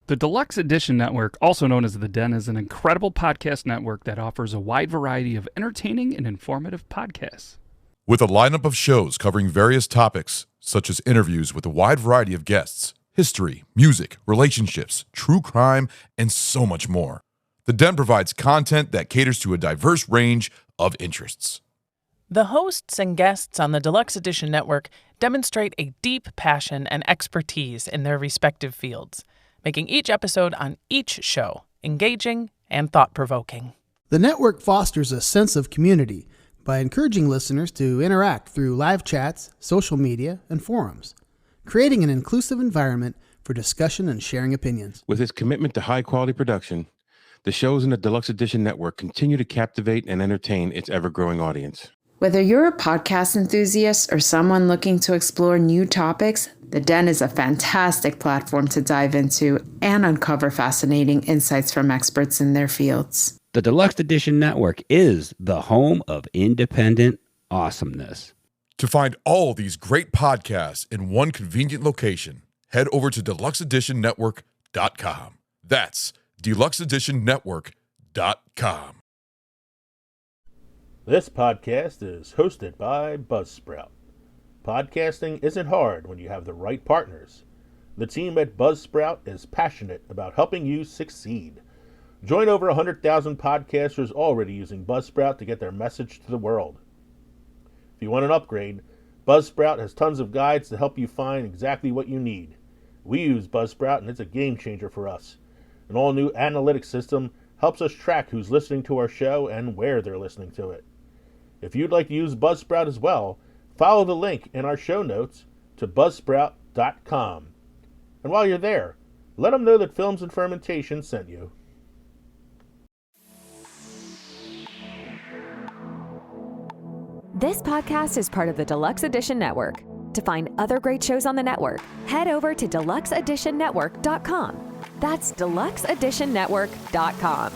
The Deluxe Edition Network, also known as The Den, is an incredible podcast network that offers a wide variety of entertaining and informative podcasts. With a lineup of shows covering various topics, such as interviews with a wide variety of guests, history, music, relationships, true crime, and so much more. The Den provides content that caters to a diverse range of interests. The hosts and guests on the Deluxe Edition Network demonstrate a deep passion and expertise in their respective fields, making each episode on each show engaging and thought-provoking. The network fosters a sense of community by encouraging listeners to interact through live chats, social media, and forums, creating an inclusive environment for discussion and sharing opinions. With its commitment to high-quality production, the shows in the Deluxe Edition Network continue to captivate and entertain its ever-growing audience. Whether you're a podcast enthusiast or someone looking to explore new topics, The Den is a fantastic platform to dive into and uncover fascinating insights from experts in their fields. The Deluxe Edition Network is the home of independent awesomeness. To find all these great podcasts in one convenient location, head over to deluxeeditionnetwork.com. That's deluxeeditionnetwork.com. This podcast is hosted by Buzzsprout. Podcasting isn't hard when you have the right partners. The team at Buzzsprout is passionate about helping you succeed. Join over 100,000 podcasters already using Buzzsprout to get their message to the world. If you want an upgrade, Buzzsprout has tons of guides to help you find exactly what you need. We use Buzzsprout and it's a game changer for us. An all-new analytics system helps us track who's listening to our show and where they're listening to it. If you'd like to use Buzzsprout as well, follow the link in our show notes to buzzsprout.com. And while you're there, let them know that Films and Fermentation sent you. This podcast is part of the Deluxe Edition Network. To find other great shows on the network, head over to deluxeeditionnetwork.com. That's deluxeeditionnetwork.com.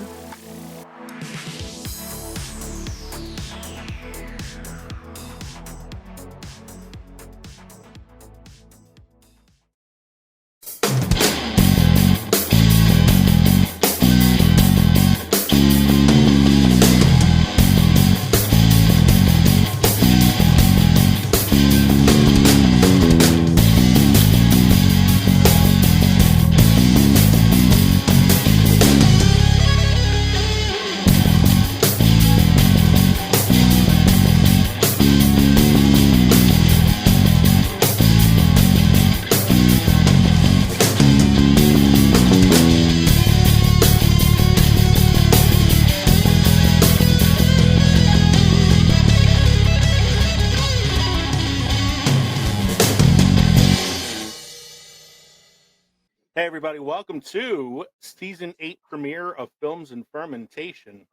Hey everybody, welcome to Season 8 premiere of Films and Fermentation.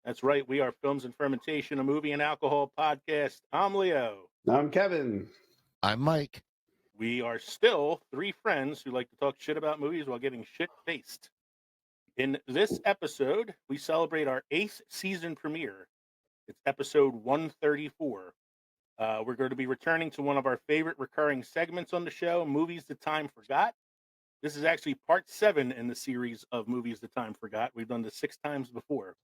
That's right, we are Films and Fermentation, a movie and alcohol podcast. I'm Leo. I'm Kevin. I'm Mike. We are still three friends who like to talk shit about movies while getting shit-faced. In this episode, we celebrate our 8th season premiere. It's episode 134. We're going to be returning to one of our favorite recurring segments on the show, Movies That Time Forgot. This is actually part 7 in the series of Movies That Time Forgot. We've done this 6 times before.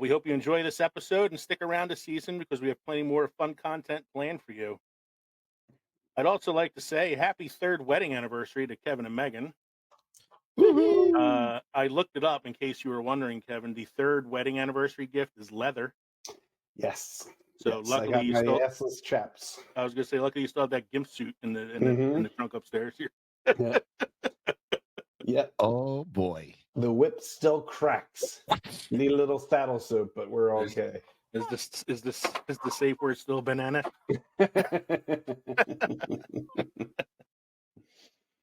We hope you enjoy this episode and stick around this season because we have plenty more fun content planned for you. I'd also like to say happy 3rd wedding anniversary to Kevin and Megan. I looked it up in case you were wondering, Kevin. The 3rd wedding anniversary gift is leather. Yes. So yes, luckily I got you my still. assless chaps. I was gonna say, luckily you still have that gimp suit in the trunk upstairs here. Yeah. Yep. Oh boy. The whip still cracks. Need a little saddle soap, but we're okay. Is the safe word still banana?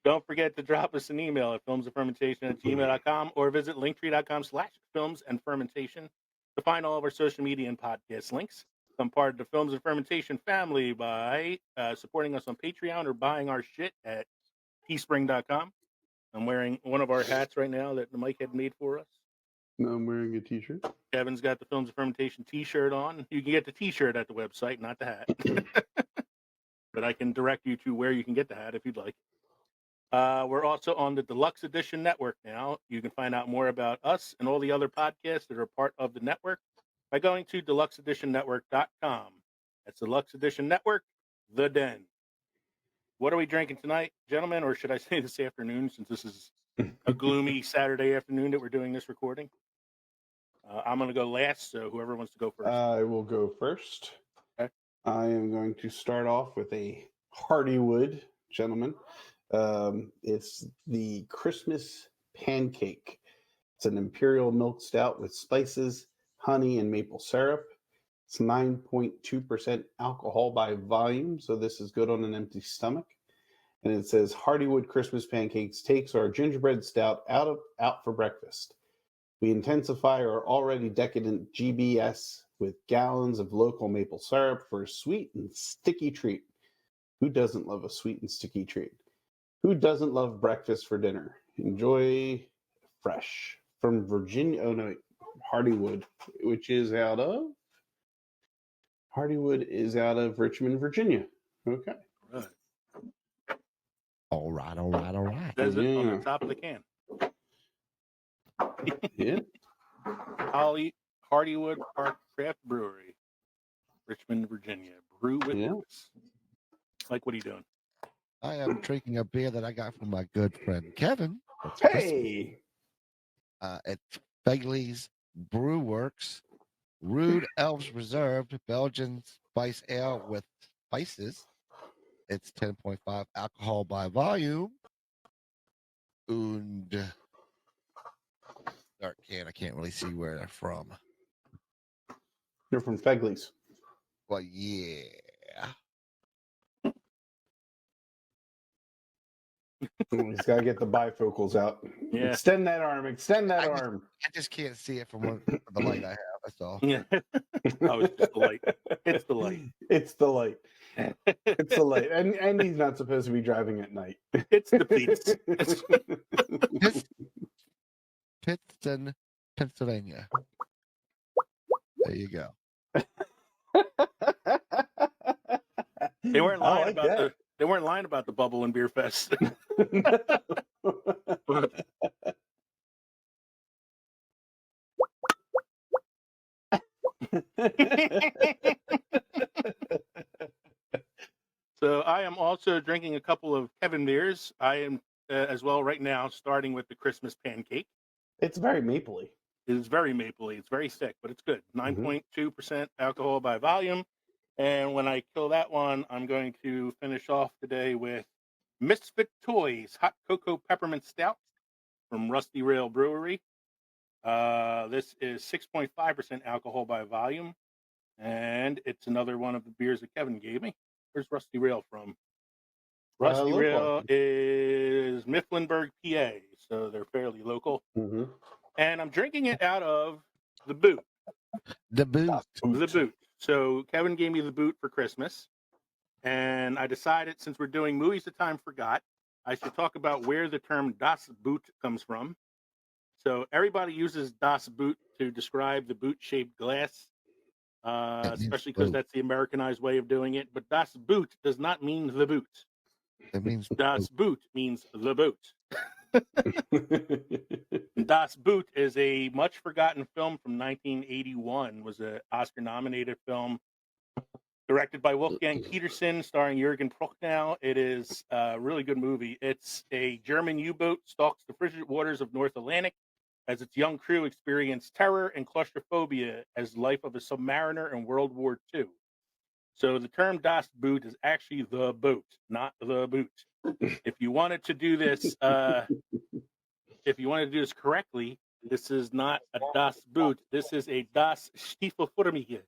Don't forget to drop us an email at filmsandfermentation@gmail.com or visit linktree.com/filmsandfermentation to find all of our social media and podcast links. Become part of the Films and Fermentation family by supporting us on Patreon or buying our shit at teespring.com. I'm wearing one of our hats right now that Mike had made for us. No, I'm wearing a t-shirt. Kevin's got the Films of Fermentation t-shirt on. You can get the t-shirt at the website, not the hat. But I can direct you to where you can get the hat if you'd like. We're also on the Deluxe Edition Network now. You can find out more about us and all the other podcasts that are part of the network by going to deluxeeditionnetwork.com. That's Deluxe Edition Network, The Den. What are we drinking tonight, gentlemen, or should I say this afternoon, since this is a gloomy Saturday afternoon that we're doing this recording? I'm going to go last, so whoever wants to go first. I will go first. Okay. I am going to start off with a Hardywood, gentlemen. It's the Christmas Pancake. It's an imperial milk stout with spices, honey, and maple syrup. It's 9.2% alcohol by volume, so this is good on an empty stomach. And it says Hardywood Christmas Pancakes takes our gingerbread stout out for breakfast. We intensify our already decadent GBS with gallons of local maple syrup for a sweet and sticky treat. Who doesn't love a sweet and sticky treat? Who doesn't love breakfast for dinner? Enjoy fresh from Virginia. Oh no, Hardywood, which is out of Richmond, Virginia. Okay. Right. All right. Says it on the top of the can. Yeah. Hardywood Park Craft Brewery, Richmond, Virginia. Brew with us. Mike, what are you doing? I am drinking a beer that I got from my good friend Kevin. It's Hey! It's Fegley's Brew Works Rude Elves Reserved Belgian Spice Ale with spices. It's 10.5 alcohol by volume. And dark can, I can't really see where they're from. You're from Fegley's. Well, yeah. He's got to get the bifocals out. Yeah. Extend that arm. I just can't see it from the light I have. That's all. Yeah. Oh, it's just the light. It's the light. It's the light. It's the light. And he's not supposed to be driving at night. It's the beats. Pittston, Pennsylvania. There you go. They weren't lying they weren't lying about the bubble and beer fest. So I am also drinking a couple of Kevin beers. I am as well right now, starting with the Christmas Pancake. It's very mapley. It is very mapley. It's very thick, but it's good. 9.2% alcohol by volume. And when I kill that one, I'm going to finish off today with Misfit Toys Hot Cocoa Peppermint Stout from Rusty Rail Brewery. This is 6.5% alcohol by volume. And it's another one of the beers that Kevin gave me. Where's Rusty Rail from? Rusty Rail is Mifflinburg, PA. So they're fairly local. Mm-hmm. And I'm drinking it out of the boot. The boot. The boot. So Kevin gave me the boot for Christmas. And I decided, since we're doing Movies That Time Forgot, I should talk about where the term Das Boot comes from. So everybody uses Das Boot to describe the boot-shaped glass, especially because that's the Americanized way of doing it. But Das Boot does not mean the boot. It means Das Boot means the boot. Das Boot is a much forgotten film from 1981. Was an Oscar-nominated film directed by Wolfgang Petersen, starring Jürgen Prochnow. It is a really good movie. It's a German U-boat stalks the frigid waters of North Atlantic as its young crew experience terror and claustrophobia as the life of a submariner in World War II. So the term Das Boot is actually the boat, not the boot. If you wanted to do this, correctly, this is not a Das Boot. This is a Das Stiefelförmige,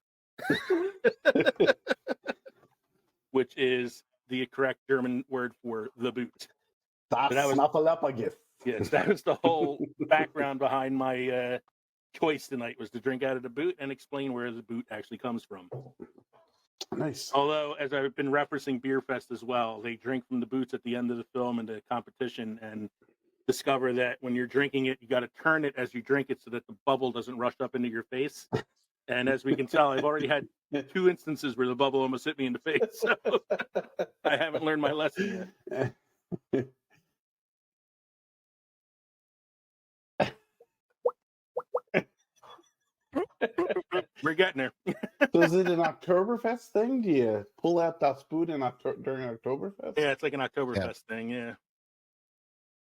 which is the correct German word for the boot. Das Snappalappagif. Yes, that was the whole background behind my choice tonight, was to drink out of the boot and explain where the boot actually comes from. Nice. Although, as I've been referencing Beer Fest as well, they drink from the boots at the end of the film in the competition and discover that when you're drinking it, you got to turn it as you drink it so that the bubble doesn't rush up into your face. And as we can tell, I've already had 2 instances where the bubble almost hit me in the face. So I haven't learned my lesson yet. We're getting there. So is it an Oktoberfest thing? Do you pull out that spoon during Oktoberfest? Yeah, it's like an Oktoberfest thing. Yeah.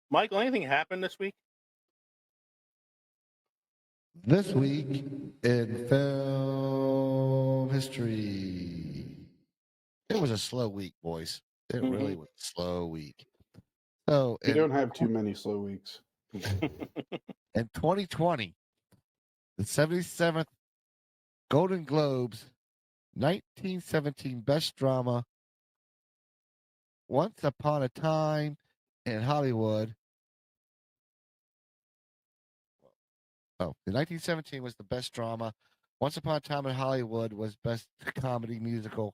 Michael, anything happened this week? This week in film history, it was a slow week, boys. It really was a slow week. So You don't have too many slow weeks. in 2020, the 77th Golden Globes 1917 Best Drama, Once Upon a Time in Hollywood. Oh, the 1917 was the Best Drama. Once Upon a Time in Hollywood was Best Comedy Musical.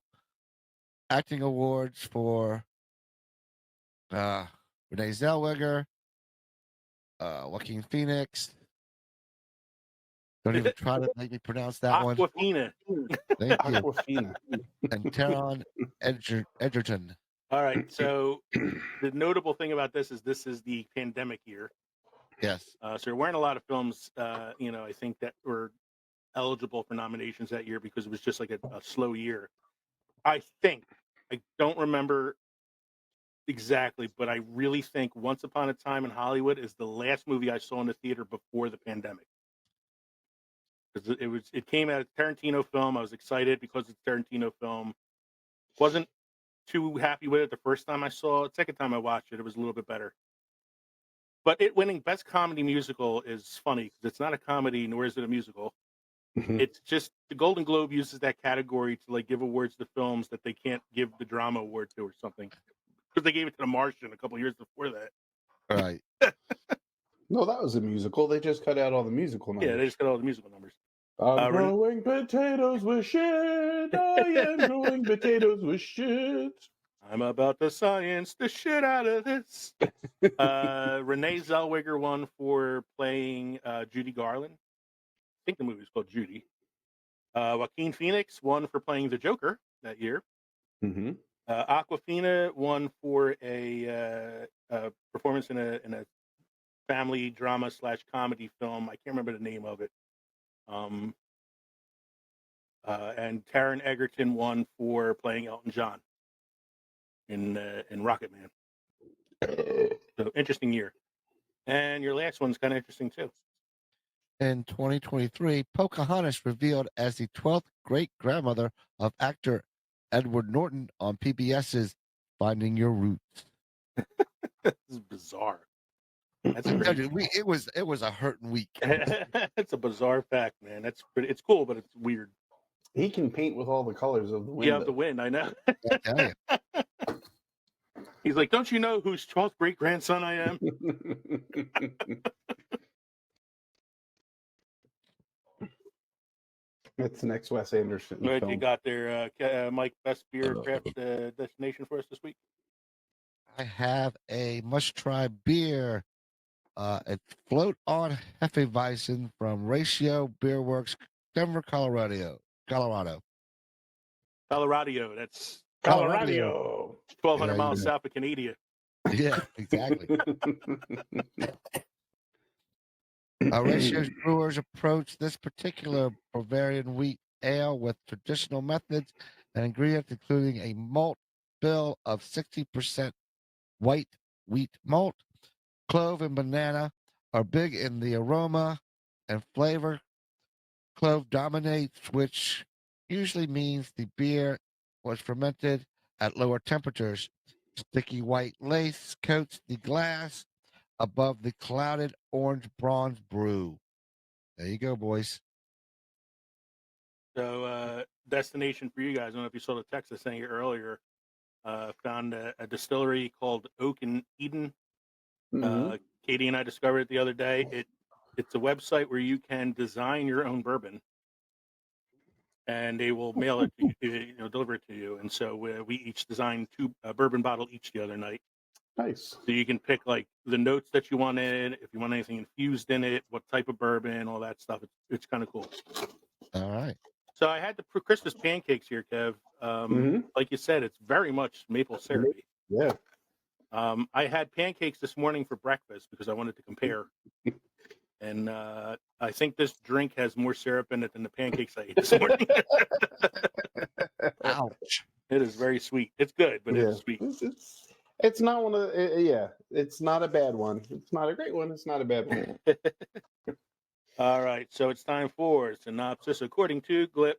Acting awards for Renee Zellweger, Joaquin Phoenix. Don't even try to make me pronounce that one. Aquafina. Thank you. Aquafina. And Taron Egerton. All right. So the notable thing about this is the pandemic year. Yes. So there weren't a lot of films, I think that were eligible for nominations that year because it was just like a slow year. I don't remember exactly, but I really think Once Upon a Time in Hollywood is the last movie I saw in the theater before the pandemic. Because it came out as a Tarantino film. I was excited because it's a Tarantino film. Wasn't too happy with it the first time I saw it. Second time I watched it, it was a little bit better. But it winning Best Comedy Musical is funny because it's not a comedy, nor is it a musical. It's just the Golden Globe uses that category to give awards to films that they can't give the drama award to or something. Because they gave it to The Martian a couple years before that. Right. No, that was a musical. They just cut out all the musical numbers. Yeah, they just cut all the musical numbers. I'm growing potatoes with shit. I am growing potatoes with shit. I'm about to science the shit out of this. Renee Zellweger won for playing Judy Garland. I think the movie was called Judy. Joaquin Phoenix won for playing the Joker that year. Mm-hmm. Aquafina won for a performance in a family drama / comedy film. I can't remember the name of it. And Taron Egerton won for playing Elton John in Rocket Man. So interesting year. And your last one's kind of interesting too. In 2023, Pocahontas revealed as the 12th great-grandmother of actor Edward Norton on PBS's Finding Your Roots. This is bizarre. That's it was a hurting week. It's a bizarre fact, man. That's pretty. It's cool, but it's weird. He can paint with all the colors of the wind. Yeah, of the wind. I know. He's like, don't you know whose 12th great grandson I am? That's the next Wes Anderson film. You got there, Mike, best beer craft destination for us this week? I have a must-try beer. It's Float on Hefeweizen from Ratio Beer Works, Denver, Colorado. That's Colorado. 1,200 miles south of Canada. Yeah, exactly. Ratio's brewers approach this particular Bavarian wheat ale with traditional methods and ingredients, including a malt bill of 60% white wheat malt. Clove and banana are big in the aroma and flavor. Clove dominates, which usually means the beer was fermented at lower temperatures. Sticky white lace coats the glass above the clouded orange bronze brew. There you go, boys. So, destination for you guys. I don't know if you saw the text I sent you earlier. Found a distillery called Oak and Eden. Mm-hmm. Katie and I discovered it the other day. It's a website where you can design your own bourbon, and they will mail it to you, deliver it to you. And so we each designed a bourbon bottle each the other night. Nice. So you can pick the notes that you want in it, if you want anything infused in it, what type of bourbon, all that stuff. It's kind of cool. All right. So I had the Christmas pancakes here, Kev. Like you said, it's very much maple syrupy. Yeah. I had pancakes this morning for breakfast because I wanted to compare. And I think this drink has more syrup in it than the pancakes I ate this morning. Ouch. It is very sweet. It's good, but it's sweet. It's not one of it's not a bad one. It's not a great one. It's not a bad one. All right, so it's time for synopsis according to Glip.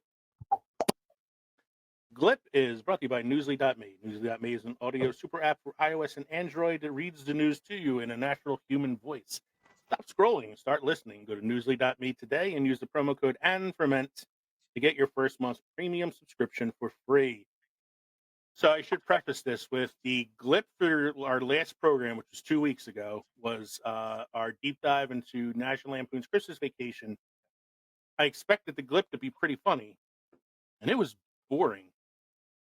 Glip is brought to you by Newsly.me. Newsly.me is an audio super app for iOS and Android that reads the news to you in a natural human voice. Stop scrolling and start listening. Go to Newsly.me today and use the promo code ANDFERMENT to get your first month's premium subscription for free. So I should preface this with the Glip for our last program, which was 2 weeks ago, was our deep dive into National Lampoon's Christmas Vacation. I expected the Glip to be pretty funny, and it was boring.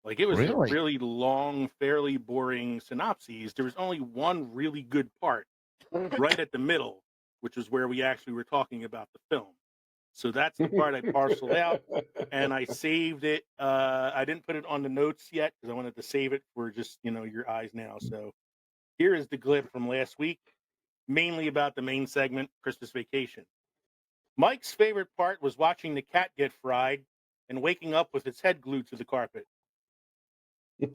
Like, it was a really long, fairly boring synopsis. There was only one really good part right at the middle, which is where we actually were talking about the film. So that's the part I parceled out, and I saved it. I didn't put it on the notes yet because I wanted to save it for just, your eyes now. So here is the Glip from last week, mainly about the main segment, Christmas Vacation. Mike's favorite part was watching the cat get fried and waking up with its head glued to the carpet.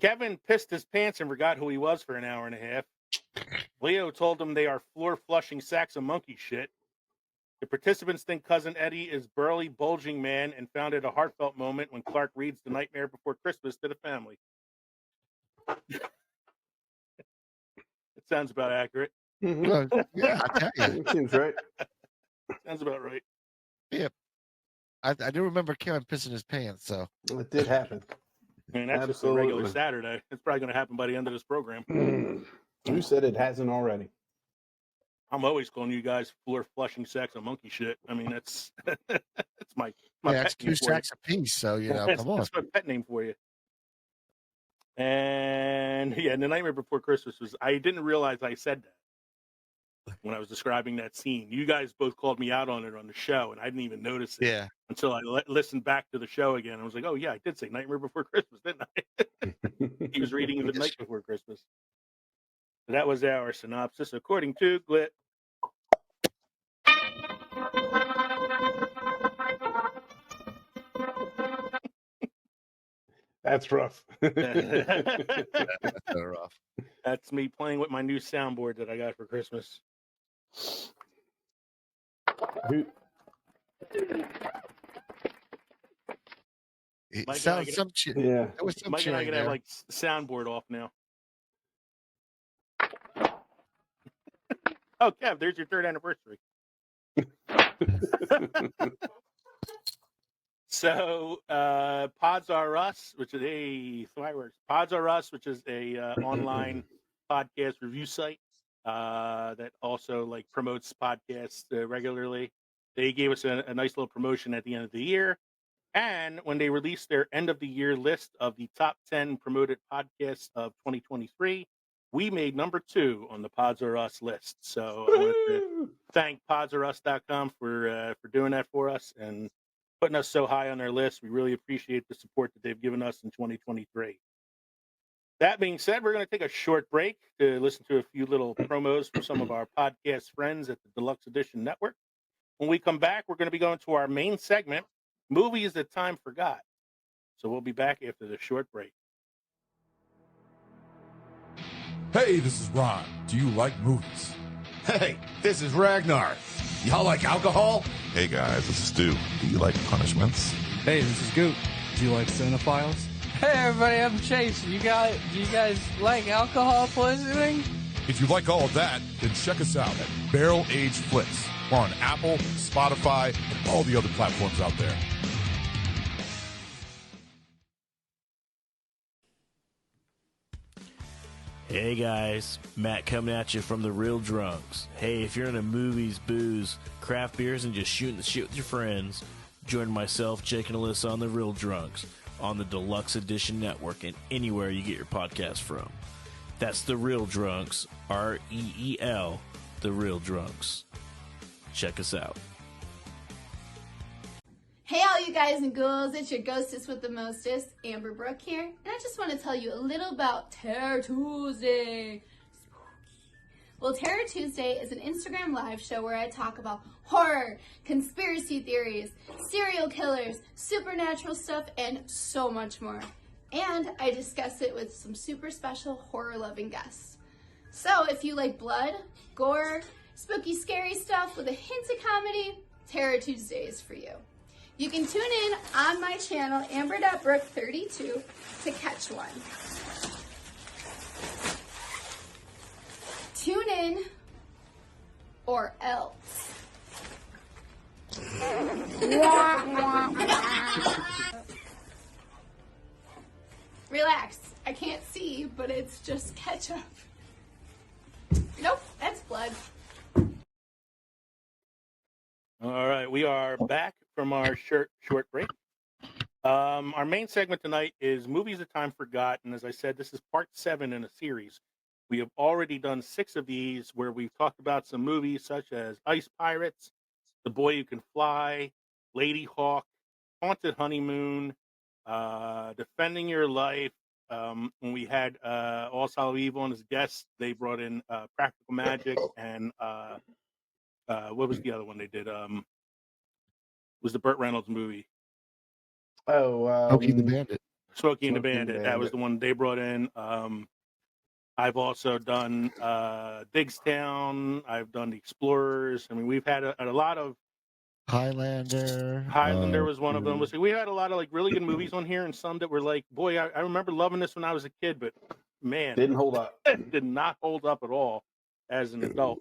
Kevin pissed his pants and forgot who he was for an hour and a half. Leo told him they are floor-flushing sacks of monkey shit. The participants think Cousin Eddie is burly, bulging man and found it a heartfelt moment when Clark reads The Nightmare Before Christmas to the family. It sounds about accurate. Mm-hmm. Yeah, I tell you. Seems right. Sounds about right. Yeah. I do remember Kevin pissing his pants, so. It did happen. I mean, that's just a regular Saturday. It's probably going to happen by the end of this program. Who said it hasn't already? I'm always calling you guys floor-flushing sacks of monkey shit. I mean, that's my that's pet name 2 sacks apiece, so, come on. That's my pet name for you. And, The Nightmare Before Christmas I didn't realize I said that when I was describing that scene. You guys both called me out on it on the show, and I didn't even notice it until I listened back to the show again. I was like, oh, yeah, I did say Nightmare Before Christmas, didn't I? He was reading The Night Before Christmas. So that was our synopsis, according to Glip. That's rough. That's rough. That's me playing with my new soundboard that I got for Christmas. It sounds some shit. Yeah. There was some Mike and I cheering can have there. soundboard off now. Oh, Kev, there's your 3rd anniversary. So, Pods Are Us, which is Pods Are Us, which is a online podcast review site that also promotes podcasts regularly. They gave us a nice little promotion at the end of the year. And when they released their end of the year list of the top 10 promoted podcasts of 2023, we made number 2 on the Pods Are Us list. So I want to thank podsareus.com for doing that for us and putting us so high on their list. We really appreciate the support that they've given us in 2023. That being said, we're going to take a short break to listen to a few little promos from some of our podcast friends at the Deluxe Edition Network. When we come back, we're going to be going to our main segment, Movies That Time Forgot. So we'll be back after the short break. Hey, this is Ron. Do you like movies? Hey, this is Ragnar. Y'all like alcohol? Hey guys, this is Stu. Do you like punishments? Hey, this is Goot. Do you like cinephiles? Hey everybody, I'm Chase. Do you guys like alcohol poisoning? If you like all of that, then check us out at Barrel Aged Flicks. We're on Apple, Spotify, and all the other platforms out there. Hey guys, Matt coming at you from The Real Drunks. Hey, if you're into movies, booze, craft beers, and just shooting the shit with your friends, join myself, Jake, and Alyssa on The Real Drunks on the Deluxe Edition Network and anywhere you get your podcast from. That's The Real Drunks, REEL, The Real Drunks. Check us out. Hey all you guys and ghouls, it's your ghostess with the mostest, Amber Brooke here, and I just want to tell you a little about Terror Tuesday. Well, Terror Tuesday is an Instagram live show where I talk about horror, conspiracy theories, serial killers, supernatural stuff, and so much more. And I discuss it with some super special horror-loving guests. So if you like blood, gore, spooky, scary stuff with a hint of comedy, Terror Tuesday is for you. You can tune in on my channel, Amber.Brook32, to catch one. Tune in, or else. Relax, I can't see, but it's just ketchup. Nope, that's blood. All right, we are back from our short break. Our main segment tonight is Movies of Time Forgotten. As I said, this is part 7 in a series. We have already done 6 of these where we've talked about some movies such as Ice Pirates, The Boy Who Can Fly, Lady Hawk, Haunted Honeymoon, Defending Your Life. When we had All Solid Evil on as guests, they brought in Practical Magic and what was the other one they did? Was the Burt Reynolds movie? Smokey the Bandit. Smokey and the Bandit. That was the one they brought in. I've also done Digstown. I've done The Explorers. I mean, we've had a lot of Highlander. Highlander was one of them. We had a lot of like really good movies on here, and some that were like, boy, I remember loving this when I was a kid, but man, didn't hold up. Did not hold up at all as an adult.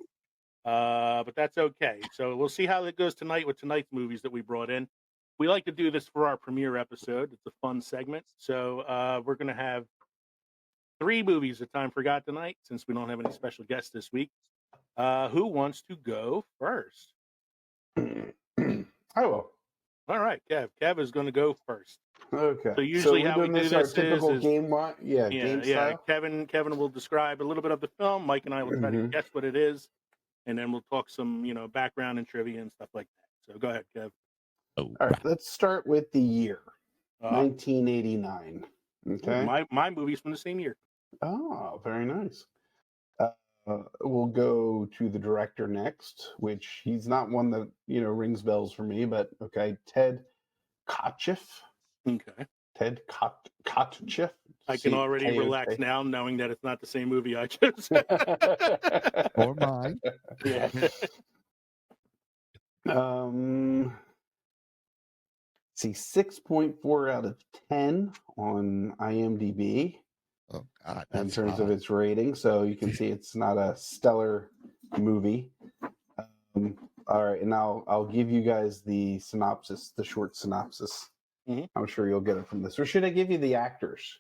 But that's okay. So we'll see how it goes tonight with tonight's movies that we brought in. We like to do this for our premiere episode. It's a fun segment. So we're going to have 3 movies that Time Forgot tonight, since we don't have any special guests this week. Who wants to go first? I will. All right, Kev. Kev is going to go first. Okay. So usually how we do this this typical is game game style. Kevin will describe a little bit of the film. Mike and I will try to guess what it is, and then we'll talk some background and trivia and stuff like that. So go ahead, Kev. All right, let's start with the year, 1989. Okay. My movie's from the same year. Oh, very nice. We'll go to the director next, which he's not one that rings bells for me, but okay, Ted Kotcheff. Okay. Ted Kotcheff. I can already relax now, knowing that it's not the same movie I chose. Or mine. Yeah. See, 6.4 out of 10 on IMDb. Oh God! In terms of its rating, so you can see it's not a stellar movie. All right, and I'll give you guys the synopsis, the short synopsis. I'm sure you'll get it from this. Or should I give you the actors?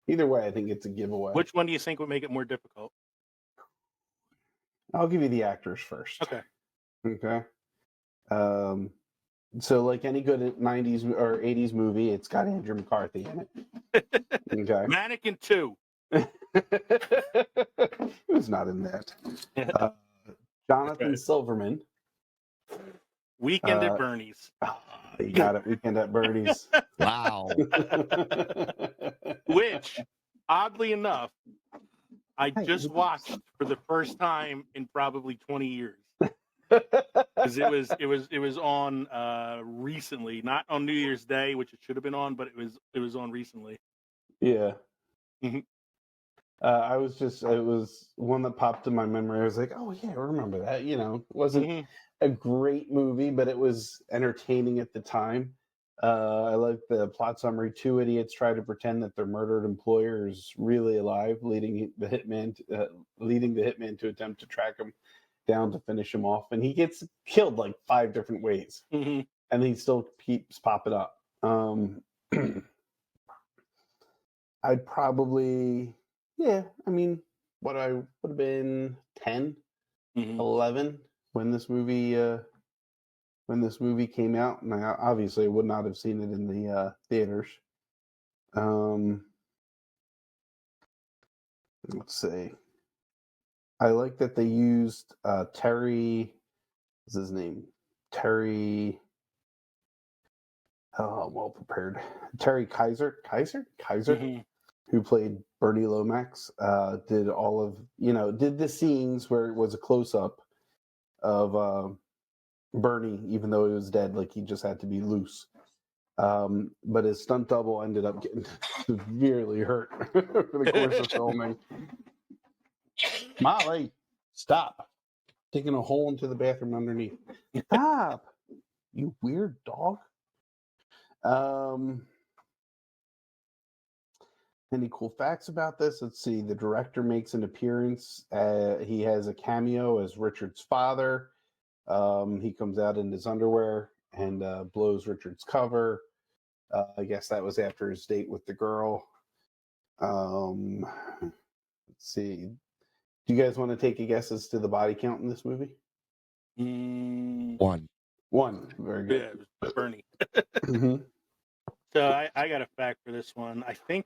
Either way, I think it's a giveaway. Which one do you think would make it more difficult? I'll give you the actors first. Okay. Okay. So like any good 90s or 80s movie, it's got Andrew McCarthy in it. Okay. Mannequin 2. He was not in that. Jonathan Silverman. Weekend at Bernie's. You got it. Weekend at Bernie's. Wow. Which, oddly enough, I just watched for the first time in probably 20 years. Because it was on recently, not on New Year's Day, which it should have been on, but it was on recently. Yeah. It was one that popped in my memory. I was like, oh yeah, I remember that. It wasn't a great movie, but it was entertaining at the time. I like the plot summary. 2 idiots try to pretend that their murdered employer is really alive, leading the hitman to attempt to track him down to finish him off, and he gets killed like 5 different ways, and he still keeps popping up. I'd probably, what I would have been 10, 11 when this movie came out, and I obviously would not have seen it in the theaters. Let's see. I like that they used Terry. What's his name? Terry. Oh, well prepared. Terry Kaiser. Kaiser. who played Bernie Lomax, did all of, did the scenes where it was a close up of Bernie, even though he was dead, like he just had to be loose. But his stunt double ended up getting severely hurt for the course of filming. Molly, stop. Taking a hole into the bathroom underneath. Stop. You weird dog. Any cool facts about this? Let's see. The director makes an appearance. He has a cameo as Richard's father. He comes out in his underwear and blows Richard's cover. I guess that was after his date with the girl. Let's see. Do you guys want to take a guess as to the body count in this movie? One. Very good. Yeah, it was Bernie. Mm-hmm. So I got a fact for this one. I'm pretty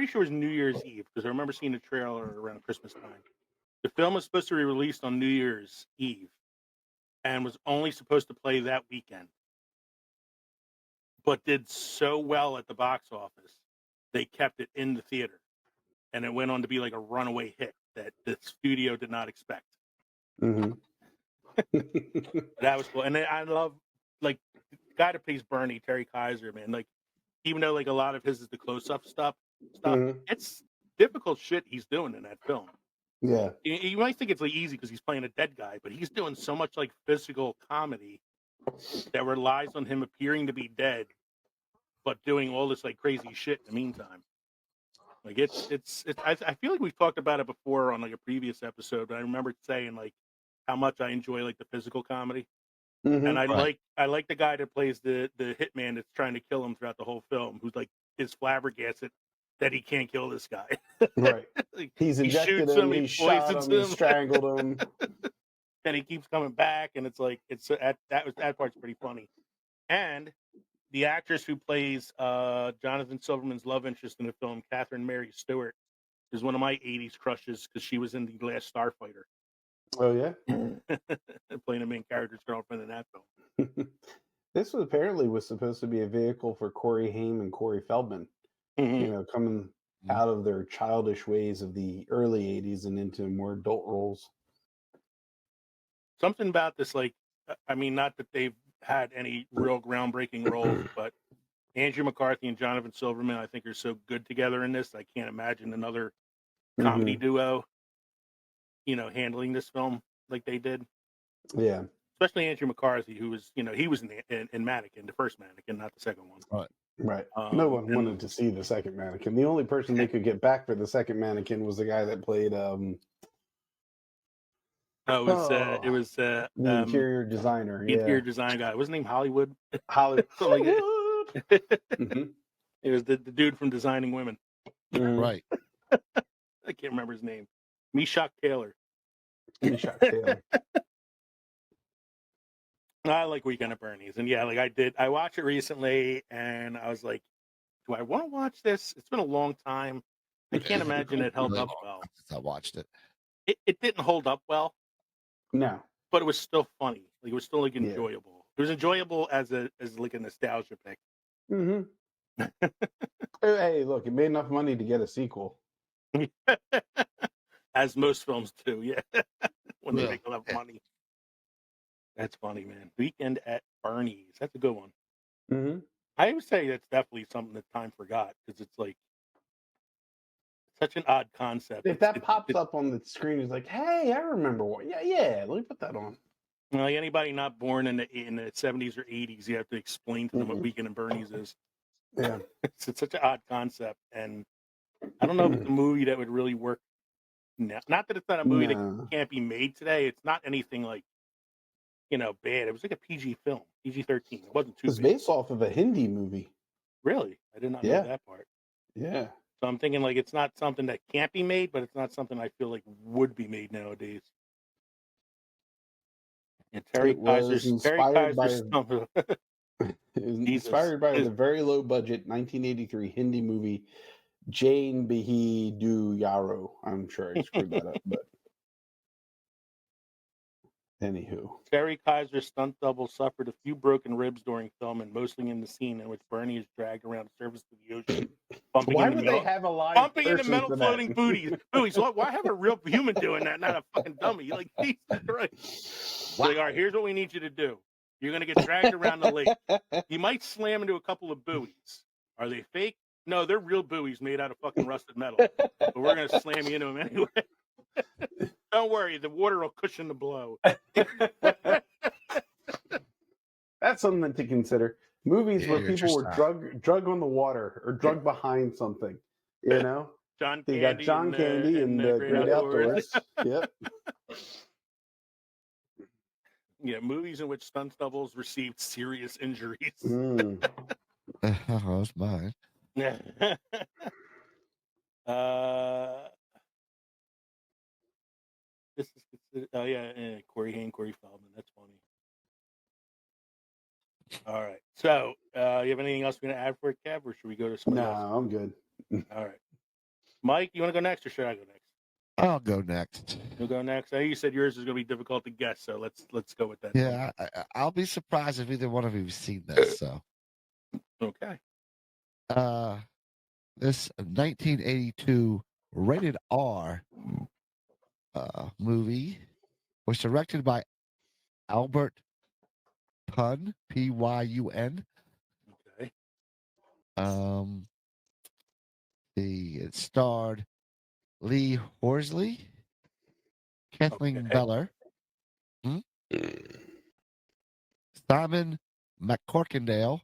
sure it was New Year's Eve, because I remember seeing the trailer around Christmas time. The film was supposed to be released on New Year's Eve and was only supposed to play that weekend, but did so well at the box office, they kept it in the theater, and it went on to be like a runaway hit that the studio did not expect. Mm-hmm. That was cool. And I love, like, the guy that plays Bernie, Terry Kaiser, man. Like, even though, like, a lot of his is the close-up stuff, Mm-hmm. it's difficult shit he's doing in that film. Yeah. You might think it's like easy because he's playing a dead guy, but he's doing so much like physical comedy that relies on him appearing to be dead, but doing all this like crazy shit in the meantime. Like I feel like we've talked about it before on like a previous episode, but I remember saying like how much I enjoy like the physical comedy. Mm-hmm. And I like the guy that plays the hitman that's trying to kill him throughout the whole film, who's like is flabbergasted that he can't kill this guy. Right. Like, He's he injected shoots him, he he shot poisons him, he strangled him. and he keeps coming back, and it's like that part's pretty funny. And the actress who plays Jonathan Silverman's love interest in the film, Catherine Mary Stewart, is one of my '80s crushes because she was in The Last Starfighter. Oh yeah. Playing the main character's girlfriend in that film. This was supposed to be a vehicle for Corey Haim and Corey Feldman. Mm-hmm. Coming out of their childish ways of the early '80s and into more adult roles. Something about this, like, I mean, not that they've had any real groundbreaking roles, but Andrew McCarthy and Jonathan Silverman, I think, are so good together in this. I can't imagine another comedy duo, handling this film like they did. Yeah. Especially Andrew McCarthy, who was, he was in Mannequin, the first Mannequin, not the second one. Right. No one wanted to see the second Mannequin. The only person they could get back for the second Mannequin was the guy that played. It was the interior designer. The interior design guy. Wasn't his name Hollywood? Hollywood. Mm-hmm. It was the dude from Designing Women. Right. I can't remember his name. Meshack Taylor. I like Weekend at Bernie's, and yeah, like I watched it recently, and I was like, do I want to watch this? It's been a long time. I can't imagine it held up well. I watched it. It didn't hold up well. No, but it was still funny. Like it was still like enjoyable. It was enjoyable as like a nostalgia pick. Mm-hmm. Hey, look, it made enough money to get a sequel. As most films do, yeah. When they make enough money. That's funny, man. Weekend at Bernie's. That's a good one. Mm-hmm. I would say that's definitely something that time forgot because it's like such an odd concept. If that pops up on the screen, it's like, hey, I remember what. Yeah, let me put that on. Like anybody not born in the 70s or 80s, you have to explain to them what Weekend at Bernie's is. Yeah, it's such an odd concept, and I don't know if it's a movie that would really work now. Not that it's not a movie that can't be made today. It's not anything like bad. It was like a PG film, PG-13. It wasn't too. It was based off of a Hindi movie. Really, I did not know that part. Yeah. So I'm thinking like it's not something that can't be made, but it's not something I feel like would be made nowadays. And Terry Kaiser's inspired by the very low budget 1983 Hindi movie Jane Bihi Du Yaro. I'm sure I screwed that up, but Anywho, Terry Kaiser's stunt double suffered a few broken ribs during filming, mostly in the scene in which Bernie is dragged around the surface of the ocean, bumping why into would metal, they have a live bumping into person metal for floating that? buoys. So why have a real human doing that, not a fucking dummy? Like, Jesus Christ. Wow. Like, all right, here's what we need you to do. You're going to get dragged around the lake. You might slam into a couple of buoys. Are they fake? No, they're real buoys made out of fucking rusted metal. But we're going to slam you into them anyway. Don't worry, the water will cushion the blow. That's something to consider. Movies where Yeah, people were drug on the water or drug behind something. You know, John you Candy got John Candy and the Great Outdoors. Yep. Yeah, movies in which stunt doubles received serious injuries. Mm. That's mine. This is considered, oh yeah, Corey Haim, Corey Feldman. That's funny. All right. So, you have anything else we're going to add for it, Kev, or should we go to somebody else? No, I'm good. All right. Mike, you want to go next, or should I go next? I'll go next. You'll go next. I know you said yours is going to be difficult to guess, so let's go with that. Yeah, I'll be surprised if either one of you have seen this. So, Okay. this 1982 rated R movie was directed by Albert Pun, Pyun. Okay. It starred Lee Horsley, Kathleen Beller, Simon McCorkindale,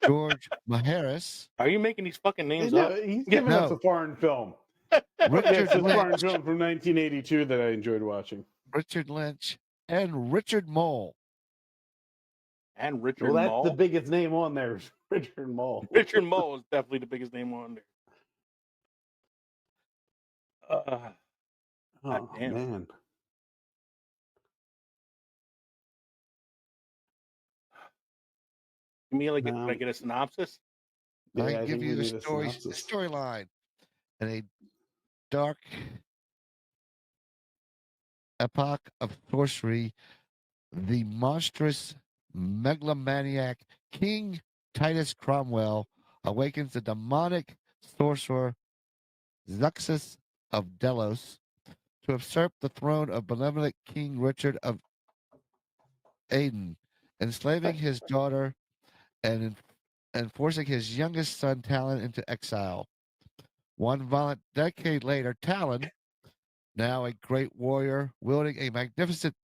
George Maharis. Are you making these fucking names up? He's giving us a foreign film. Richard It's a foreign Lynch. film from 1982 that I enjoyed watching. Richard Lynch and Richard Mole. And Richard Well, that's Mole? the biggest name on there, Richard Mole. Richard Mole is definitely the biggest name on there. Oh, damn. man. Give me like, can I get a synopsis? I can give you the storyline. In a dark epoch of sorcery, the monstrous megalomaniac King Titus Cromwell awakens the demonic sorcerer Zuxus of Delos to usurp the throne of benevolent King Richard of Aden, enslaving his daughter and forcing his youngest son Talon into exile. One violent decade later, Talon, now a great warrior wielding a magnificent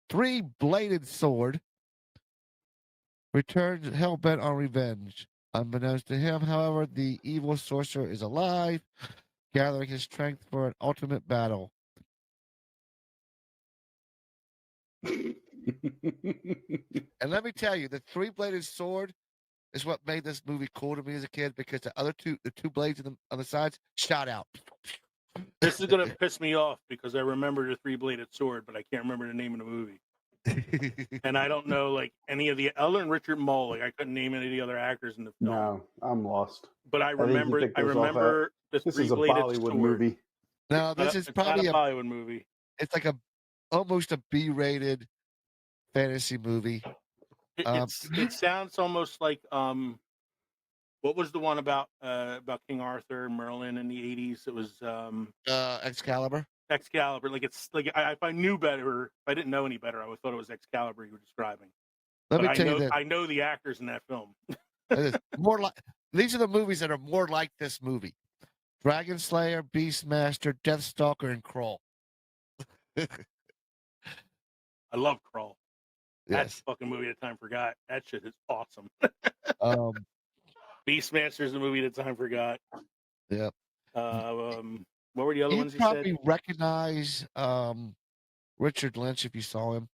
three-bladed sword, returns hell-bent on revenge. Unbeknownst to him, however, the evil sorcerer is alive, gathering his strength for an ultimate battle. And let me tell you, the three-bladed sword is what made this movie cool to me as a kid, because the two blades on the sides shot out. This is going to piss me off because I remember the three-bladed sword, but I can't remember the name of the movie. And I don't know like any of the other than Richard Mole. Like I couldn't name any of the other actors in the film. No, I'm lost. But I remember the This is a three-bladed Bollywood sword. movie. No, this is It's probably not a Bollywood movie. It's like almost a B-rated fantasy movie. It sounds almost like what was the one about King Arthur and Merlin in the 80s? It was Excalibur. Excalibur. Like it's like if I knew better, if I didn't know any better, I would thought it was Excalibur you were describing. Let me tell you this. I know the actors in that film. More like these are the movies that are more like this movie: Dragon Slayer, Beastmaster, Deathstalker, and Krull. I love Krull. Yes. That's a fucking movie that time forgot. That shit is awesome. Beastmaster is a movie that time forgot. Yep. What were the other ones you said? You probably recognize Richard Lynch if you saw him.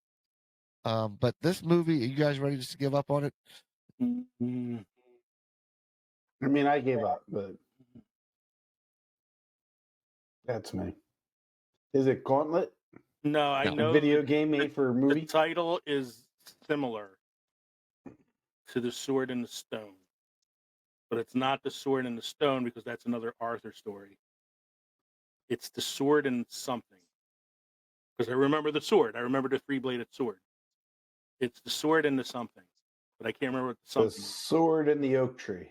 But this movie, are you guys ready to give up on it? I mean, I gave up, but that's me. Is it Gauntlet? No, I know. A video game made for a movie? The title is similar to The Sword and the Stone. But it's not The Sword and the Stone because that's another Arthur story. It's The Sword and something. Because I remember the sword. I remember the three-bladed sword. It's the sword and the something, but I can't remember what the The something is. sword and the oak tree.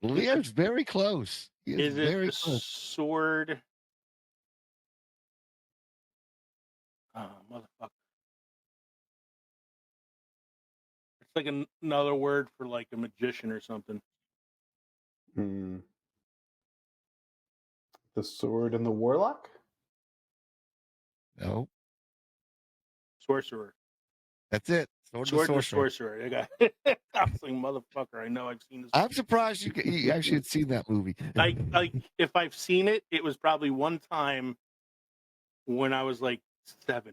Leo's very close. He is Is it very the close. sword? Oh, motherfucker. It's like another word for like a magician or something. The sword and the warlock? No. Sorcerer. That's it. Sword and Sword and the Sorcerer. sorcerer. I got. I was like, motherfucker. I know I've seen this. I'm surprised you actually had seen that movie. Like if I've seen it, it was probably one time when I was like 7.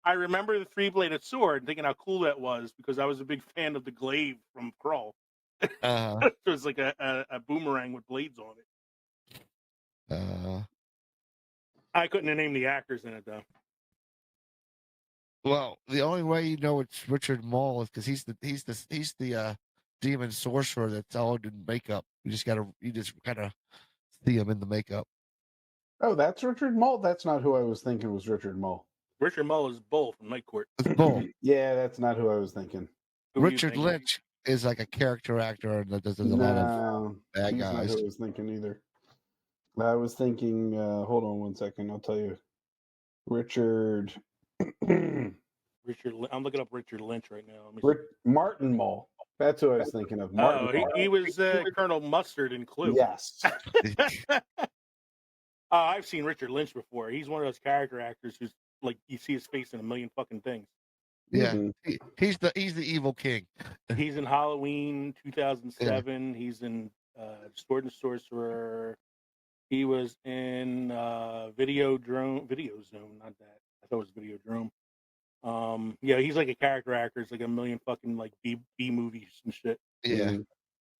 I remember the three-bladed sword, thinking how cool that was because I was a big fan of the glaive from Krull. Uh-huh. It was like a boomerang with blades on it. I couldn't name the actors in it though. Well, the only way you know it's Richard Mall is because he's the demon sorcerer that's all in makeup. You just kind of see him in the makeup. Oh, that's Richard Mole? That's not who I was thinking was Richard Mole. Richard Mull is Bull from Night Court. It's Bull. Yeah, that's not who I was thinking. Richard Lynch is like a character actor that does a lot of bad he's guys. not who I was thinking either. I was thinking, hold on one second, I'll tell you. Richard. I'm looking up Richard Lynch right now. Martin Mull. That's who I was thinking of. Martin Mull. He was Colonel Mustard in Clue. Yes. I've seen Richard Lynch before. He's one of those character actors who's like you see his face in a million fucking things. Yeah, he's the evil king. He's in Halloween 2007. Yeah. He's in Sword and Sorcerer. He was in Video Zone, not that. I thought it was Videodrome. Yeah, he's like a character actor. It's like a million fucking like B movies and shit. Yeah.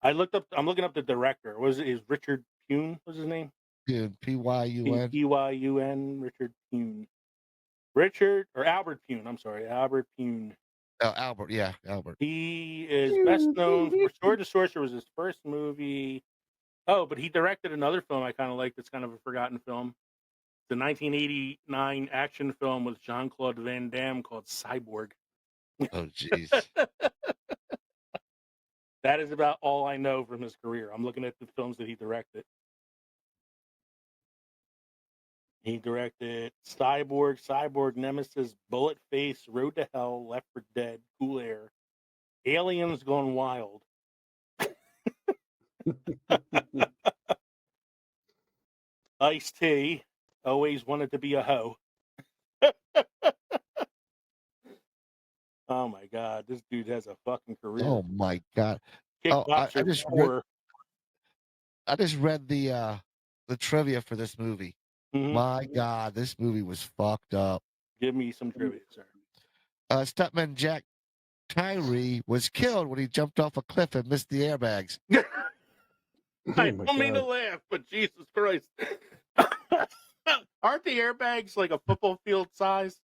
I'm looking up the director. Is Richard Pune? What's his name? Pune. P-Y-U-N. P-Y-U-N. Richard Pune. Albert Pune. I'm sorry, Albert Pune. Oh, Albert. Yeah, Albert. He is best known for Sword and Sorcerer was his first movie. Oh, but he directed another film I kind of like. That's kind of a forgotten film. The 1989 action film with Jean-Claude Van Damme called Cyborg. Oh, jeez. That is about all I know from his career. I'm looking at the films that he directed. He directed Cyborg, Nemesis, Bullet Face, Road to Hell, Left 4 Dead, Cool Air, Aliens Gone Wild. Ice-T, Always Wanted to Be a Hoe. Oh my God, this dude has a fucking career. Oh my God. Kickboxer I just read the trivia for this movie. Mm-hmm. My God, this movie was fucked up. Give me some trivia, sir. Stuntman Jack Tyree was killed when he jumped off a cliff and missed the airbags. I don't mean to laugh, but Jesus Christ. Aren't the airbags like a football field size?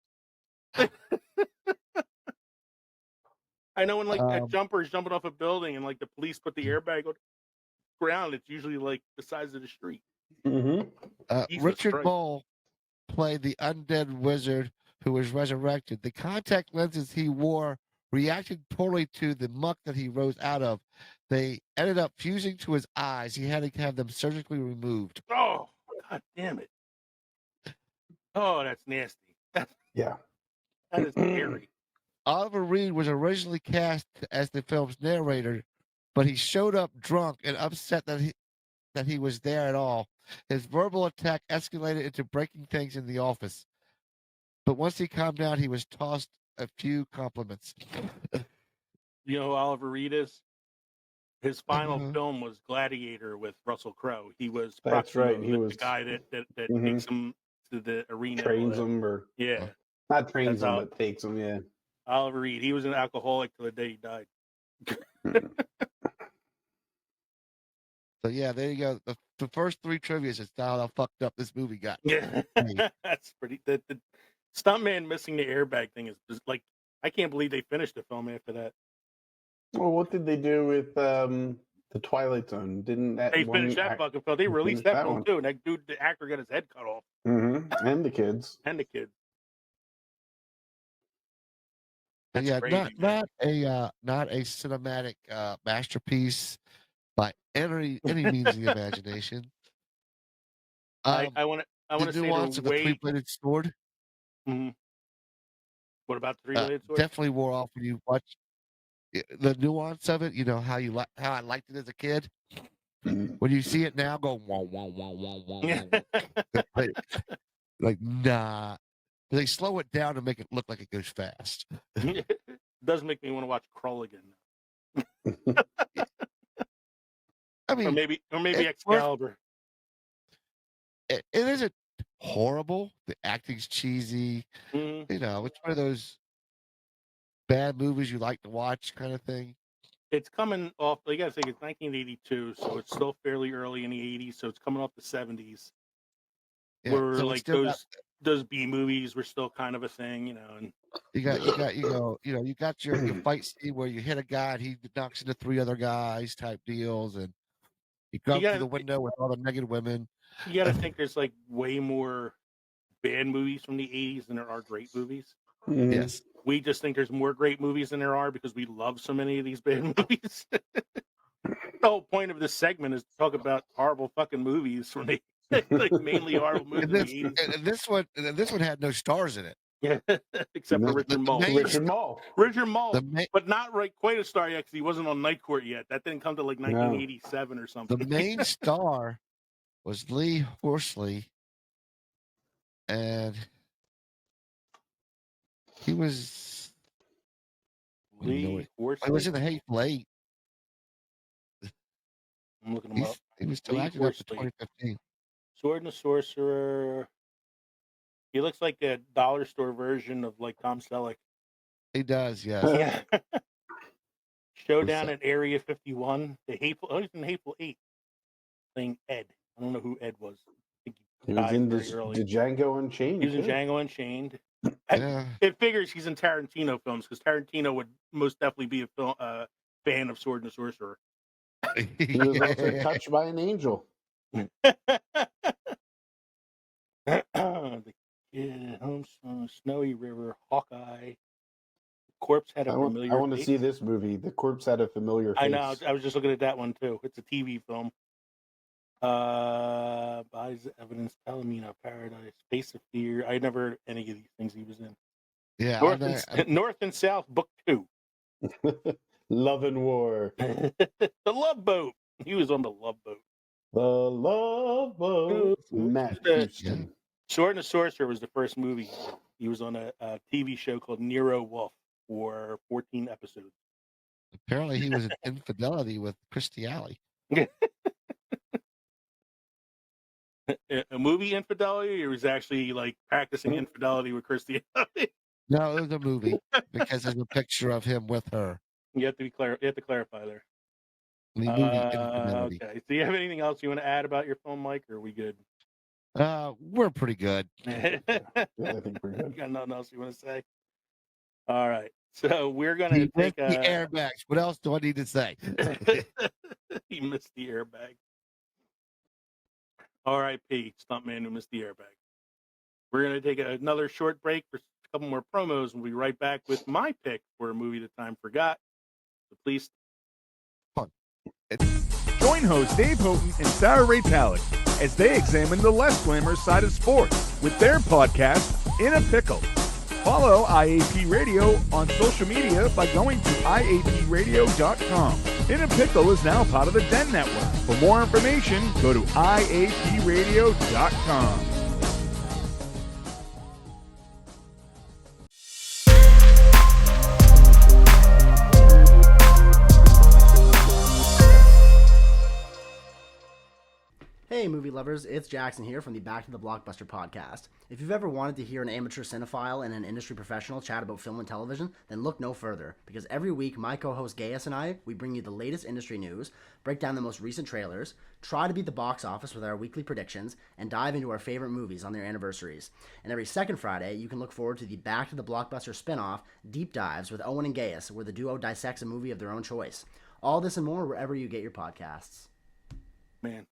I know when like a jumper is jumping off a building and like the police put the airbag on the ground, it's usually like the size of the street. Mm-hmm. Richard Mole played the undead wizard who was resurrected. The contact lenses he wore reacted poorly to the muck that he rose out of. They ended up fusing to his eyes. He had to have them surgically removed. Oh, God damn it. Oh, that's nasty. Yeah. That is scary. Oliver Reed was originally cast as the film's narrator, but he showed up drunk and upset that he was there at all. His verbal attack escalated into breaking things in the office. But once he calmed down, he was tossed a few compliments. You know who Oliver Reed is? His final film was Gladiator with Russell Crowe. He was That's right. He was the guy that takes him to the arena. Trains him not trains him, but takes him, yeah. Oliver Reed. He was an alcoholic till the day he died. So yeah, there you go. The first 3 trivia is how fucked up this movie got. Yeah, that's pretty. The stuntman missing the airbag thing is like I can't believe they finished the film after that. Well, what did they do with the Twilight Zone? Didn't that they finish that fucking film? They released that film too, and that dude, the actor, got his head cut off. Mm-hmm. And the kids. And the kids. But yeah, crazy, not a cinematic masterpiece by any means of the imagination. I want The to say nuance they're of the way. three-bladed sword What about the three-bladed sword? definitely wore off when you watch the nuance of it. You know how how I liked it as a kid. When you see it now, go wah wah wah wah wah wah. Like nah, they slow it down to make it look like it goes fast. It does make me want to watch Krull again. I mean, or maybe Excalibur. It isn't horrible. The acting's cheesy. Mm-hmm. You know, it's one of those bad movies you like to watch kind of thing. It's coming off. You got to think it's 1982, so it's still fairly early in the 80s. So it's coming off the 70s, where so like those B movies were still kind of a thing, you know. And you got your fight scene where you hit a guy and he knocks into three other guys type deals, and you go through the window with all the naked women. You got to think there's like way more bad movies from the 80s than there are great movies. Yes. We just think there's more great movies than there are because we love so many of these bad movies. The whole point of this segment is to talk about horrible fucking movies from the like mainly horrible movies And of the 80s. And this one had no stars in it. Yeah, except for Richard Mole. Richard Mole, but not quite a star yet because he wasn't on Night Court yet. That didn't come to like 1987 or something. The main star was Lee Horsley, and he was Lee Horsley. He was in the Hateful Eight. I'm looking him up. He was still active after 2015. Sword and the Sorcerer. He looks like a dollar store version of like Tom Selleck. He does, yes. Yeah. Showdown at Area 51. He's in the Hateful Eight. Playing Ed. I don't know who Ed was. I think he was in the Django Unchained. He was in Django Unchained. It figures he's in Tarantino films because Tarantino would most definitely be a fan of Sword and the Sorcerer. He was also touched by an angel. The Kid, Snowy River, Hawkeye. Corpse had a familiar. I want to see this movie. The Corpse had a familiar face. I know. I was just looking at that one too. It's a TV film. Buys Evidence, Palomino, Paradise, Face of Fear. I never heard any of these things he was in. Yeah, North and South, Book 2. Love and War. The Love Boat. He was on the Love Boat. The Love Boat. Matt Houston. Sword and the Sorcerer was the first movie. He was on a TV show called Nero Wolf for 14 episodes. Apparently, he was in Infidelity with Christy Alley. A movie Infidelity, or was actually like practicing infidelity with Christy Alley? No, it was a movie because there's a picture of him with her. You have to be clear. You have to clarify there. The movie Infidelity. Okay. Do you have anything else you want to add about your film, Mike, or are we good? We're pretty good. Yeah, I think we're good. Got nothing else you want to say? All right. So we're gonna take the airbags. What else do I need to say? He missed the airbag. R.I.P. Stuntman who missed the airbag. We're gonna take another short break for a couple more promos, and we'll be right back with my pick for a movie that time forgot. So please. Join hosts Dave Houghton and Sarah Ray Palick as they examine the less glamorous side of sports with their podcast, In a Pickle. Follow IAP Radio on social media by going to IAPradio.com. In a Pickle is now part of the Den Network. For more information, go to IAPradio.com. Hey movie lovers, it's Jackson here from the Back to the Blockbuster podcast. If you've ever wanted to hear an amateur cinephile and an industry professional chat about film and television, then look no further, because every week my co-host Gaius and I, we bring you the latest industry news, break down the most recent trailers, try to beat the box office with our weekly predictions, and dive into our favorite movies on their anniversaries. And every second Friday, you can look forward to the Back to the Blockbuster spin-off, Deep Dives with Owen and Gaius, where the duo dissects a movie of their own choice. All this and more wherever you get your podcasts. Man.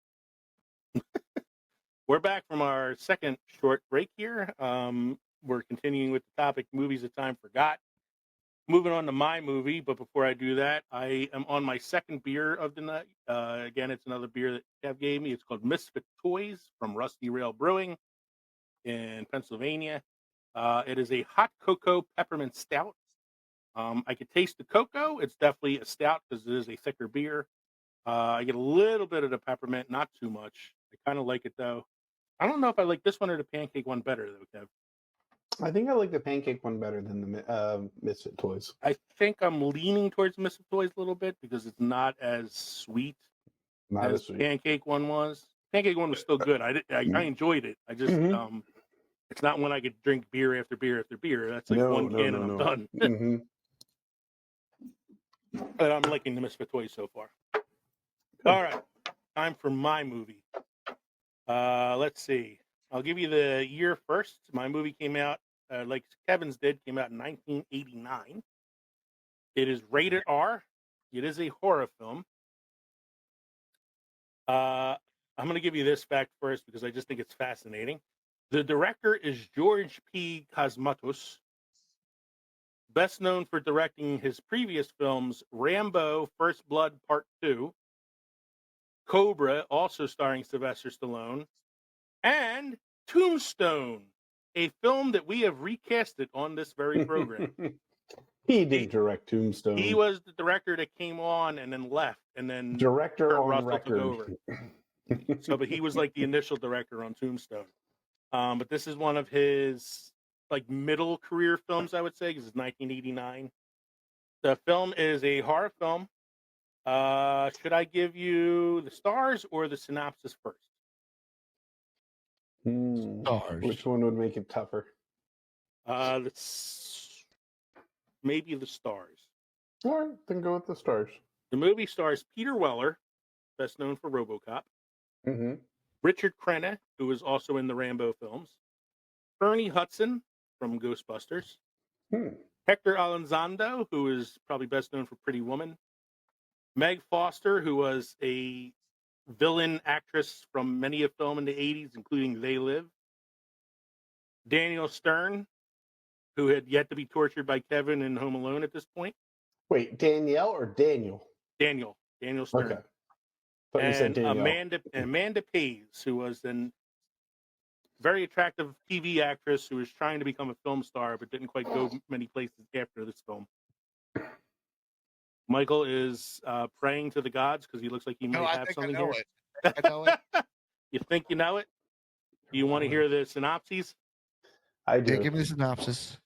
We're back from our second short break here. We're continuing with the topic movies that time forgot. Moving on to my movie, but before I do that, I am on my second beer of the night. Again, it's another beer that Kev gave me. It's called Misfit Toys from Rusty Rail Brewing in Pennsylvania. It is a hot cocoa peppermint stout. I could taste the cocoa. It's definitely a stout because it is a thicker beer. I get a little bit of the peppermint, not too much. I kind of like it though. I don't know if I like this one or the pancake one better though, Kev. I think I like the pancake one better than the Misfit Toys. I think I'm leaning towards Misfit Toys a little bit because it's not as sweet Not as as sweet. pancake one was. Pancake one was still good. I enjoyed it. I just it's not when I could drink beer after beer after beer. That's like one can and I'm done. Mm-hmm. But I'm liking the Misfit Toys so far. All right, time for my movie. Let's see. I'll give you the year first. My movie came out, like Kevin's did, came out in 1989. It is rated R. It is a horror film. I'm going to give you this fact first because I just think it's fascinating. The director is George P. Cosmatos, best known for directing his previous films Rambo: First Blood Part 2, Cobra, also starring Sylvester Stallone, and Tombstone, a film that we have recasted on this very program. He did direct Tombstone. He was the director that came on and then left, and then Director Kurt on Russell record. took over. So, but he was like the initial director on Tombstone. But this is one of his like middle career films, I would say, because it's 1989. The film is a horror film. Should I give you the stars or the synopsis first? Stars. Which one would make it tougher? Maybe the stars. All right, then go with the stars. The movie stars Peter Weller, best known for RoboCop, Mm-hmm. Richard Crenna, who was also in the Rambo films, Ernie Hudson from Ghostbusters, Hector Elizondo, who is probably best known for Pretty Woman, Meg Foster, who was a villain actress from many a film in the 80s, including They Live, Daniel Stern, who had yet to be tortured by Kevin in Home Alone at this point. Wait, Danielle or Daniel? Daniel Stern. Okay. Thought you said And Danielle. Amanda Pays, who was a very attractive TV actress who was trying to become a film star but didn't quite go many places after this film. Michael is praying to the gods because he looks like he might have something here. I know it. You think you know it? Do you want to hear the synopses? I do. Yeah, give me the synopsis.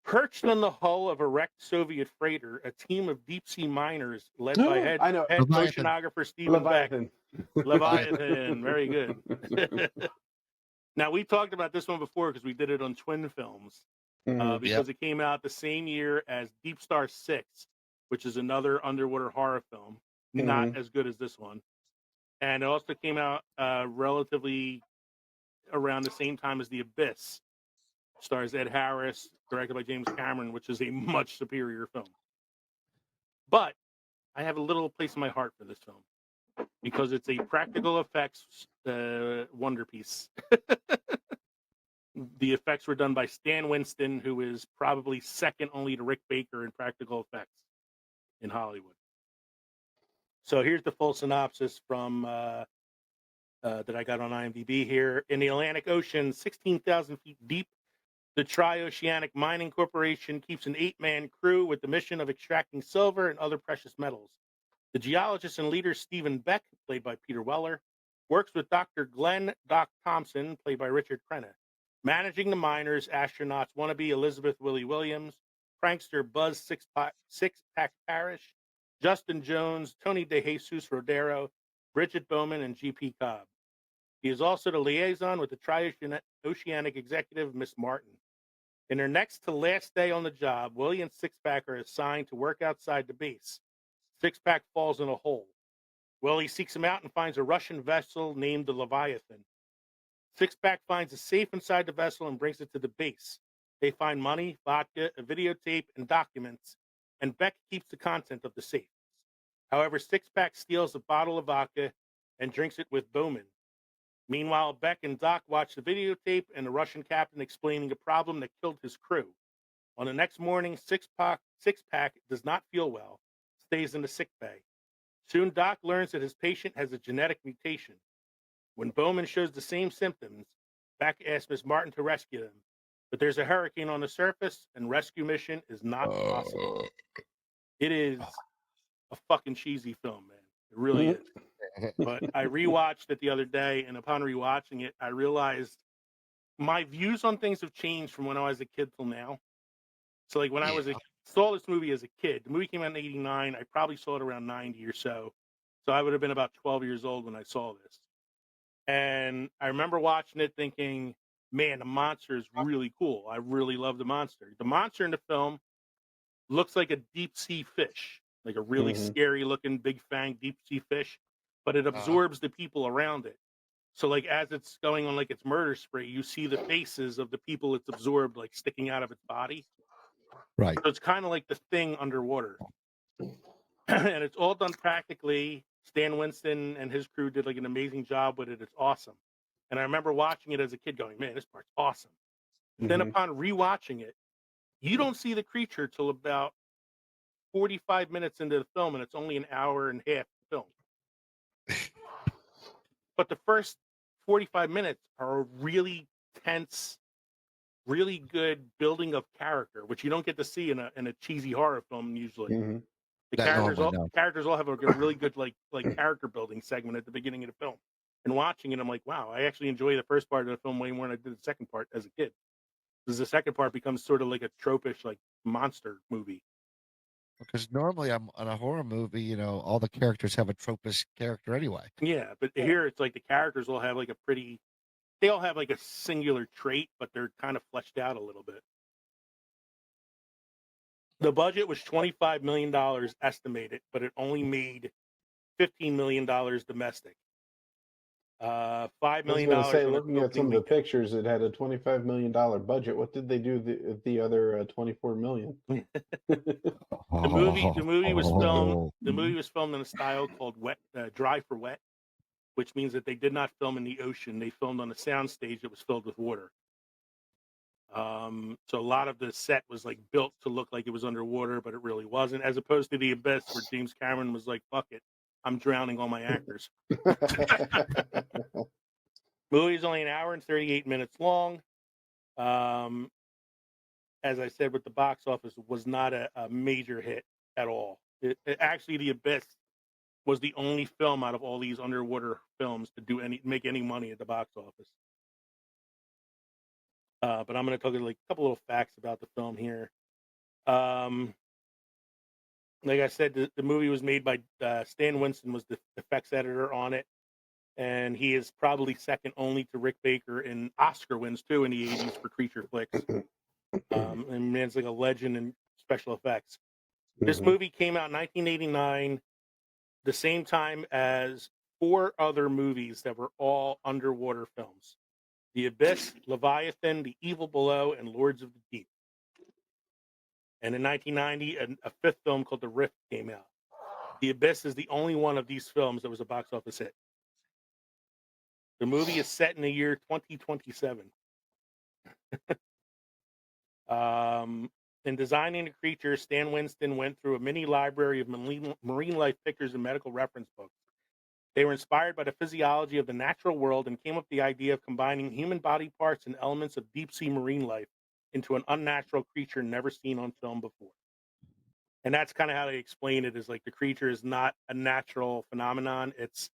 Perched on the hull of a wrecked Soviet freighter, a team of deep-sea miners led by head oceanographer Stephen Beck. Leviathan. Very good. Now, we talked about this one before because we did it on Twin Films because it came out the same year as Deep Star 6, which is another underwater horror film, not as good as this one. And it also came out relatively around the same time as The Abyss. Stars Ed Harris, directed by James Cameron, which is a much superior film. But I have a little place in my heart for this film because it's a practical effects wonder piece. The effects were done by Stan Winston, who is probably second only to Rick Baker in practical effects in Hollywood. So here's the full synopsis from that I got on IMDb here. In the Atlantic Ocean, 16,000 feet deep, the Tri-Oceanic Mining Corporation keeps an 8-man crew with the mission of extracting silver and other precious metals. The geologist and leader Stephen Beck, played by Peter Weller, works with Dr. Glenn Doc Thompson, played by Richard Crenna. Managing the miners, astronauts wannabe Elizabeth Willie Williams, prankster Buzz Six-Pack Parrish, Justin Jones, Tony DeJesus Rodero, Bridget Bowman, and G.P. Cobb. He is also the liaison with the Tri-Oceanic executive, Miss Martin. In their next to last day on the job, Willie and Six-Pack are assigned to work outside the base. Six-Pack falls in a hole. Willie seeks him out and finds a Russian vessel named the Leviathan. Six-Pack finds a safe inside the vessel and brings it to the base. They find money, vodka, a videotape, and documents, and Beck keeps the content of the safe. However, Six-Pack steals a bottle of vodka and drinks it with Bowman. Meanwhile, Beck and Doc watch the videotape and the Russian captain explaining a problem that killed his crew. On the next morning, Six-Pack does not feel well, stays in the sick bay. Soon, Doc learns that his patient has a genetic mutation. When Bowman shows the same symptoms, Beck asks Miss Martin to rescue them. But there's a hurricane on the surface, and rescue mission is not possible. It is a fucking cheesy film, man. It really is. But I rewatched it the other day, and upon rewatching it, I realized my views on things have changed from when I was a kid till now. So, like, when I saw this movie as a kid, the movie came out in '89. I probably saw it around '90 or so. So I would have been about 12 years old when I saw this. And I remember watching it thinking, man, the monster is really cool. I really love the monster. The monster in the film looks like a deep sea fish, like a really scary looking big fang deep sea fish, but it absorbs the people around it. So like as it's going on like its murder spree, you see the faces of the people it's absorbed like sticking out of its body. Right. So it's kind of like the Thing underwater. And it's all done practically. Stan Winston and his crew did like an amazing job with it. It's awesome. And I remember watching it as a kid going, man, this part's awesome. Then upon rewatching it, you don't see the creature till about 45 minutes into the film, and it's only an hour and a half film. But the first 45 minutes are a really tense, really good building of character, which you don't get to see in a cheesy horror film usually. The characters all have a really good like character building segment at the beginning of the film. And watching it, I'm like, wow, I actually enjoy the first part of the film way more than I did the second part as a kid. Because the second part becomes sort of like a tropish like monster movie. Because normally I'm on a horror movie, you know, all the characters have a tropish character anyway. Yeah, but here it's like the characters all have like they all have like a singular trait, but they're kind of fleshed out a little bit. The budget was $25 million estimated, but it only made $15 million domestic. $5 million. I was going to say, looking at some of the pictures, it had a $25 million budget. What did they do the other $24 million? The movie was filmed. The movie was filmed in a style called dry for wet, which means that they did not film in the ocean. They filmed on a soundstage that was filled with water. So a lot of the set was like built to look like it was underwater, but it really wasn't. As opposed to The Abyss, where James Cameron was like, "Fuck it, I'm drowning all my actors." Movie is only an hour and 38 minutes long. As I said, with the box office, it was not a major hit at all. Actually, The Abyss was the only film out of all these underwater films to make any money at the box office. But I'm going to talk like a couple little facts about the film here. Like I said, the movie was made by Stan Winston, was the effects editor on it, and he is probably second only to Rick Baker in Oscar wins too in the 80s for creature flicks. And man's like a legend in special effects. This movie came out in 1989, the same time as 4 other movies that were all underwater films: The Abyss, Leviathan, The Evil Below, and Lords of the Deep. And in 1990, a 5th film called The Rift came out. The Abyss is the only one of these films that was a box office hit. The movie is set in the year 2027. In designing the creature, Stan Winston went through a mini library of marine life pictures and medical reference books. They were inspired by the physiology of the natural world and came up with the idea of combining human body parts and elements of deep-sea marine life into an unnatural creature never seen on film before. And that's kind of how they explain it, is like the creature is not a natural phenomenon. It's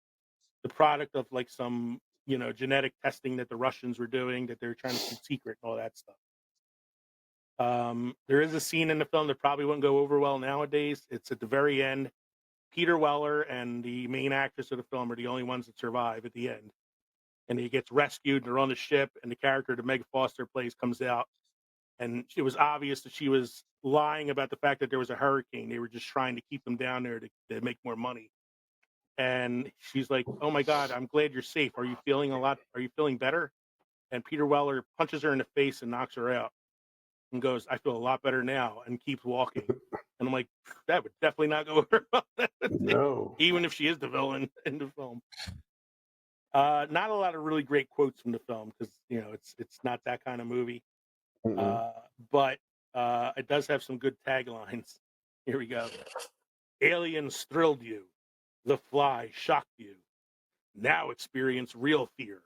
the product of like some, genetic testing that the Russians were doing that they're trying to keep secret and all that stuff. There is a scene in the film that probably wouldn't go over well nowadays. It's at the very end. Peter Weller and the main actress of the film are the only ones that survive at the end. And he gets rescued, and they're on the ship, and the character that Meg Foster plays comes out. And it was obvious that she was lying about the fact that there was a hurricane. They were just trying to keep them down there to make more money. And she's like, "Oh my God, I'm glad you're safe. Are you feeling better?" And Peter Weller punches her in the face and knocks her out and goes, "I feel a lot better now," and keeps walking. And I'm like, that would definitely not go over well. No. Even if she is the villain in the film. Not a lot of really great quotes from the film because it's not that kind of movie. But it does have some good taglines. Here we go. Aliens thrilled you. The Fly shocked you. Now experience real fear.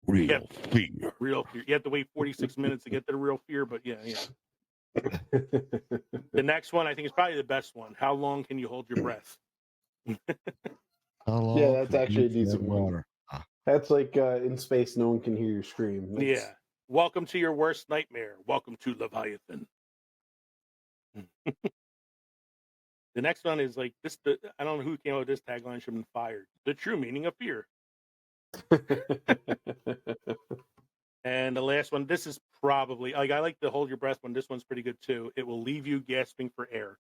Real fear. Real fear. You have to wait 46 minutes to get to the real fear, but yeah. The next one I think is probably the best one. How long can you hold your breath? How long Yeah, that's can actually a you tread decent one. water? That's like in space, no one can hear you scream. That's... Yeah. Welcome to your worst nightmare. Welcome to Leviathan. The next one is like this. I don't know who came up with this tagline. Should have been fired. The true meaning of fear. And the last one. This is probably like I like the hold your breath one. This one's pretty good too. It will leave you gasping for air.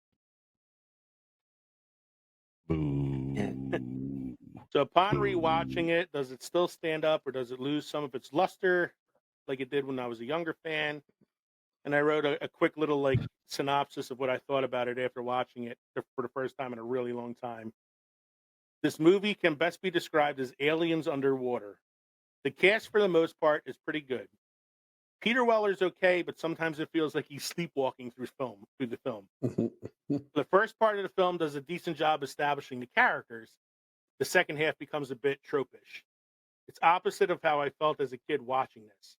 So upon rewatching it, does it still stand up or does it lose some of its luster, like it did when I was a younger fan? And I wrote a quick little like synopsis of what I thought about it after watching it for the first time in a really long time. This movie can best be described as aliens underwater. The cast, for the most part, is pretty good. Peter Weller's okay, but sometimes it feels like he's sleepwalking through the film. The first part of the film does a decent job establishing the characters. The second half becomes a bit tropish. It's opposite of how I felt as a kid watching this.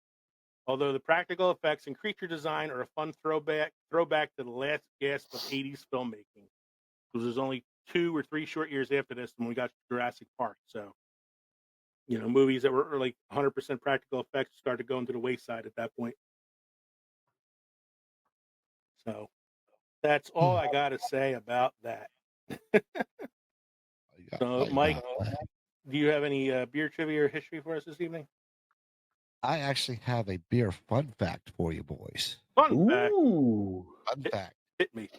Although the practical effects and creature design are a fun throwback to the last gasp of 80s filmmaking. Because there's only 2 or 3 short years after this when we got to Jurassic Park. So, movies that were like 100% practical effects started going to the wayside at that point. So, that's all I got to say about that. So, Mike, do you have any beer trivia or history for us this evening? I actually have a beer fun fact for you boys. Fun fact. Fun fact. Hit me.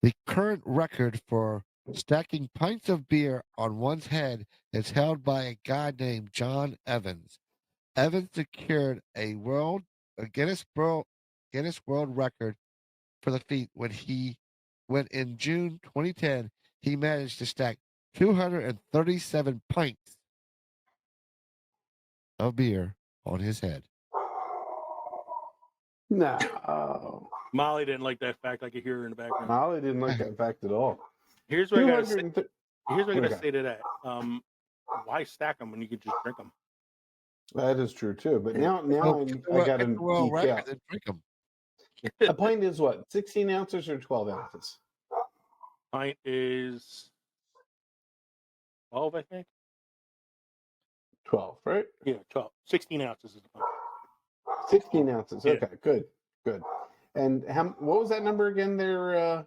The current record for stacking pints of beer on one's head is held by a guy named John Evans. Evans secured a Guinness World Record for the feat when in June 2010 he managed to stack 237 pints of beer on his head. No. Molly didn't like that fact. I could hear her in the background. Molly didn't like that fact at all. Here's what I gotta say. Here's what I gotta say to that. Why stack them when you could just drink them? That is true too. But now I got to drink them. A pint is what? 16 ounces or 12 ounces? Pint is 12, I think. 12, right? Yeah, 12. 16 ounces is the pint. 16 ounces. Yeah. Okay, good. And what was that number again there?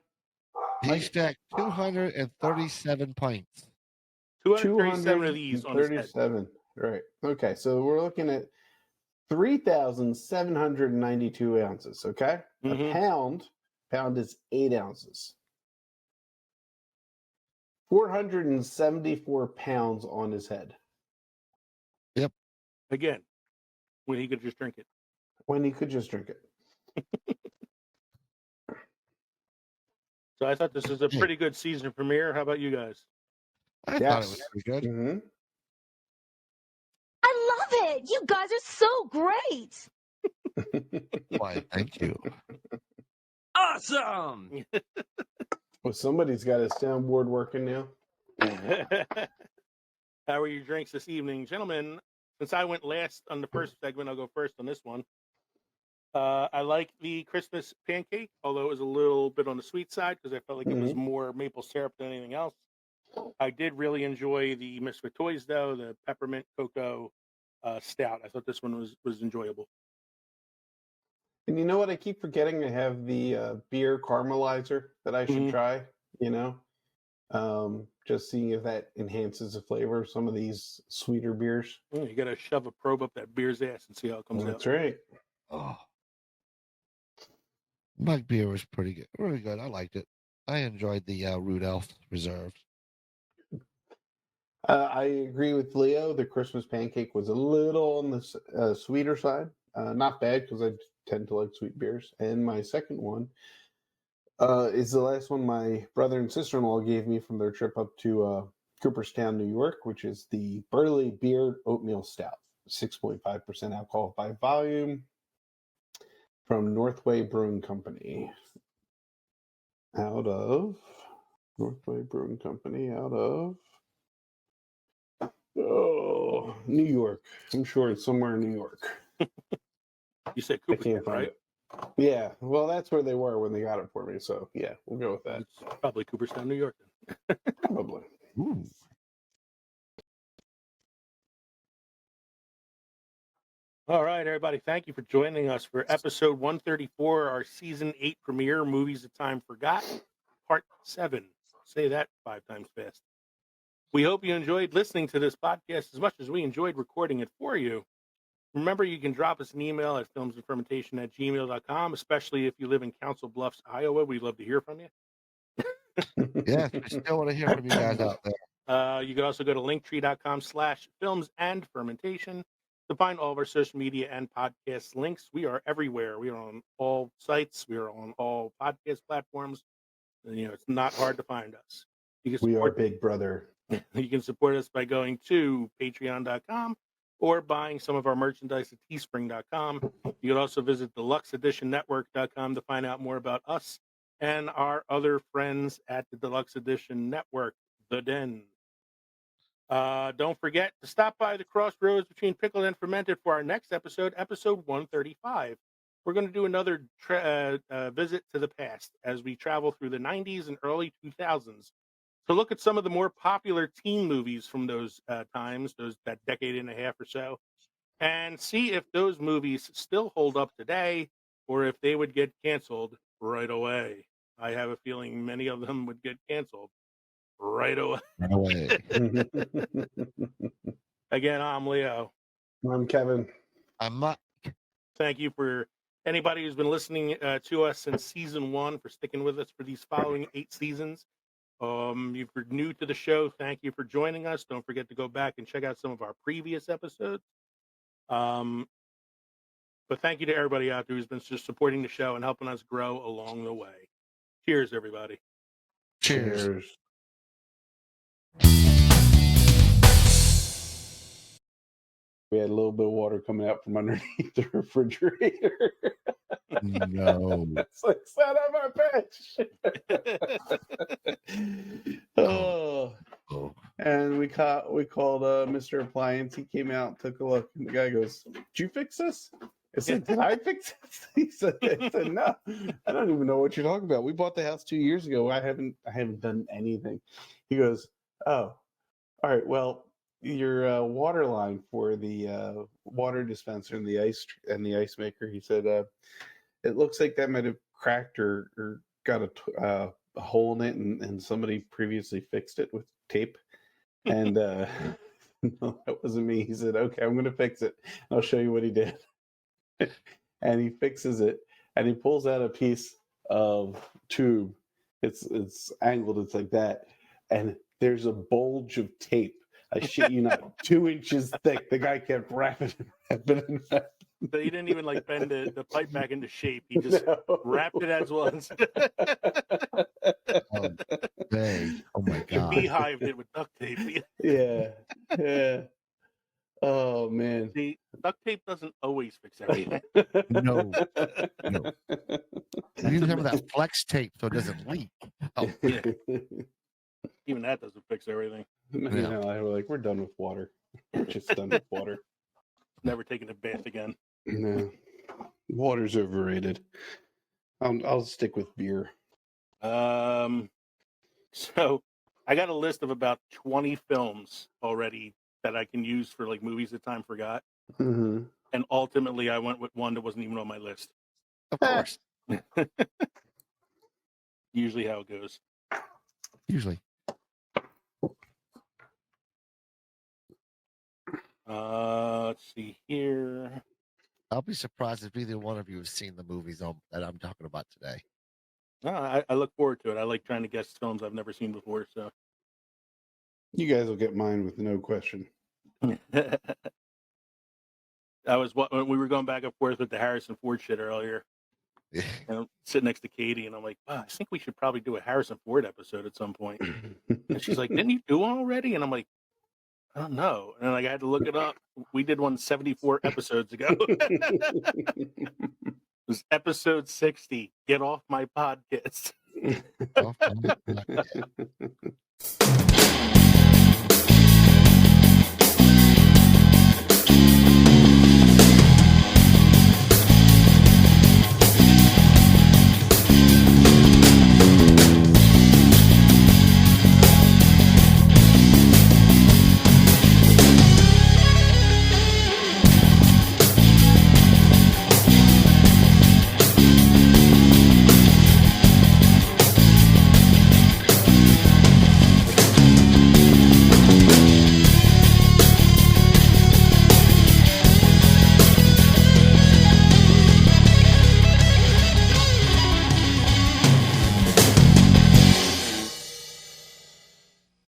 He stacked 237 pints. 237 of these on his head. 237. Right. Okay, so we're looking at 3,792 ounces. Okay, a pound is 8 ounces. 474 pounds on his head. Yep. Again, when he could just drink it. When he could just drink it. So I thought this was a pretty good season premiere. How about you guys? I thought it was pretty good. Mm-hmm. I love it. You guys are so great. Why, thank you. Awesome. Well, somebody's got his soundboard working now. How are your drinks this evening, gentlemen? Since I went last on the first segment, I'll go first on this one. I like the Christmas pancake, although it was a little bit on the sweet side because I felt like it was more maple syrup than anything else. I did really enjoy the Misfit Toys, though, the peppermint cocoa stout. I thought this one was enjoyable. And you know what? I keep forgetting I have the beer caramelizer that I should try, just seeing if that enhances the flavor of some of these sweeter beers. You got to shove a probe up that beer's ass and see how it comes out. That's right. Oh. My beer was pretty good. Really good. I liked it. I enjoyed the Root Elf Reserve. I agree with Leo. The Christmas pancake was a little on the sweeter side. Not bad because I tend to like sweet beers. And my second one is the last one my brother and sister-in-law gave me from their trip up to Cooperstown, New York, which is the Burley Beer Oatmeal Stout, 6.5% alcohol by volume, from Northway Brewing Company. Out of New York. I'm sure it's somewhere in New York. You said I Cooperstown, can't find right? it. Yeah, well, that's where they were when they got it for me. So yeah, we'll go with that. It's probably Cooperstown, New York. Then. Probably. Ooh. All right, everybody. Thank you for joining us for episode 134, our season 8 premiere, Movies That Time Forgot, part 7. Say that 5 times fast. We hope you enjoyed listening to this podcast as much as we enjoyed recording it for you. Remember, you can drop us an email at filmsandfermentation@gmail.com, especially if you live in Council Bluffs, Iowa. We'd love to hear from you. Yes, we still want to hear from you guys out there. You can also go to linktree.com/filmsandfermentation to find all of our social media and podcast links. We are everywhere. We are on all sites. We are on all podcast platforms. You know, it's not hard to find us. We are Big Brother. You can support us by going to patreon.com or buying some of our merchandise at teespring.com. You can also visit deluxeeditionnetwork.com to find out more about us and our other friends at the Deluxe Edition Network, The Den. Don't forget to stop by the crossroads between pickled and fermented for our next episode, episode 135. We're going to do another visit to the past as we travel through the 90s and early 2000s to look at some of the more popular teen movies from those times, that decade and a half or so, and see if those movies still hold up today or if they would get canceled right away. I have a feeling many of them would get canceled right away. Again, I'm Leo. I'm Kevin. I'm Mike. Thank you for anybody who's been listening to us since season 1 for sticking with us for these following 8 seasons. If you're new to the show, thank you for joining us. Don't forget to go back and check out some of our previous episodes. But thank you to everybody out there who's been just supporting the show and helping us grow along the way. Cheers, everybody. Cheers. We had a little bit of water coming out from underneath the refrigerator. No. It's like, son of a bitch. Oh. And we called Mr. Appliance. He came out, took a look, and the guy goes, "Did you fix this?" I said, "Did I fix this?" He said, "No, I don't even know what you're talking about. We bought the house 2 years ago. I haven't done anything." He goes, "Oh, all right. Well, your water line for the water dispenser and the ice maker," he said, "it looks like that might have cracked or got a hole in it, and somebody previously fixed it with tape." And no, that wasn't me. He said, "Okay, I'm going to fix it. I'll show you what he did." And he fixes it, and he pulls out a piece of tube. It's angled. It's like that, and there's a bulge of tape. I shit you not, 2 inches thick. The guy kept wrapping it. So he didn't even like bend the pipe back into shape. He just wrapped it as was. Oh my You god. beehived it with duct tape. Yeah. Oh man. See, duct tape doesn't always fix everything. No. You need some of that flex tape so it doesn't leak. Oh, yeah. Even that doesn't fix everything. You know, I was like, we're done with water. We're just done with water. Never taking a bath again. No, water's overrated. I'll stick with beer. So I got a list of about 20 films already that I can use for like movies that time forgot. Mm-hmm. And ultimately, I went with one that wasn't even on my list. Of course. Usually how it goes. Usually. Let's see here. I'll be surprised if either one of you have seen the movies that I'm talking about today. I look forward to it. I like trying to guess films I've never seen before. So you guys will get mine with no question. That was when we were going back and forth with the Harrison Ford shit earlier. And I'm sitting next to Katie, and I'm like, wow, I think we should probably do a Harrison Ford episode at some point. And she's like, didn't you do one already? And I'm like, I don't know. And like, I had to look it up. We did one 74 episodes ago. It was episode 60. Get off my podcast.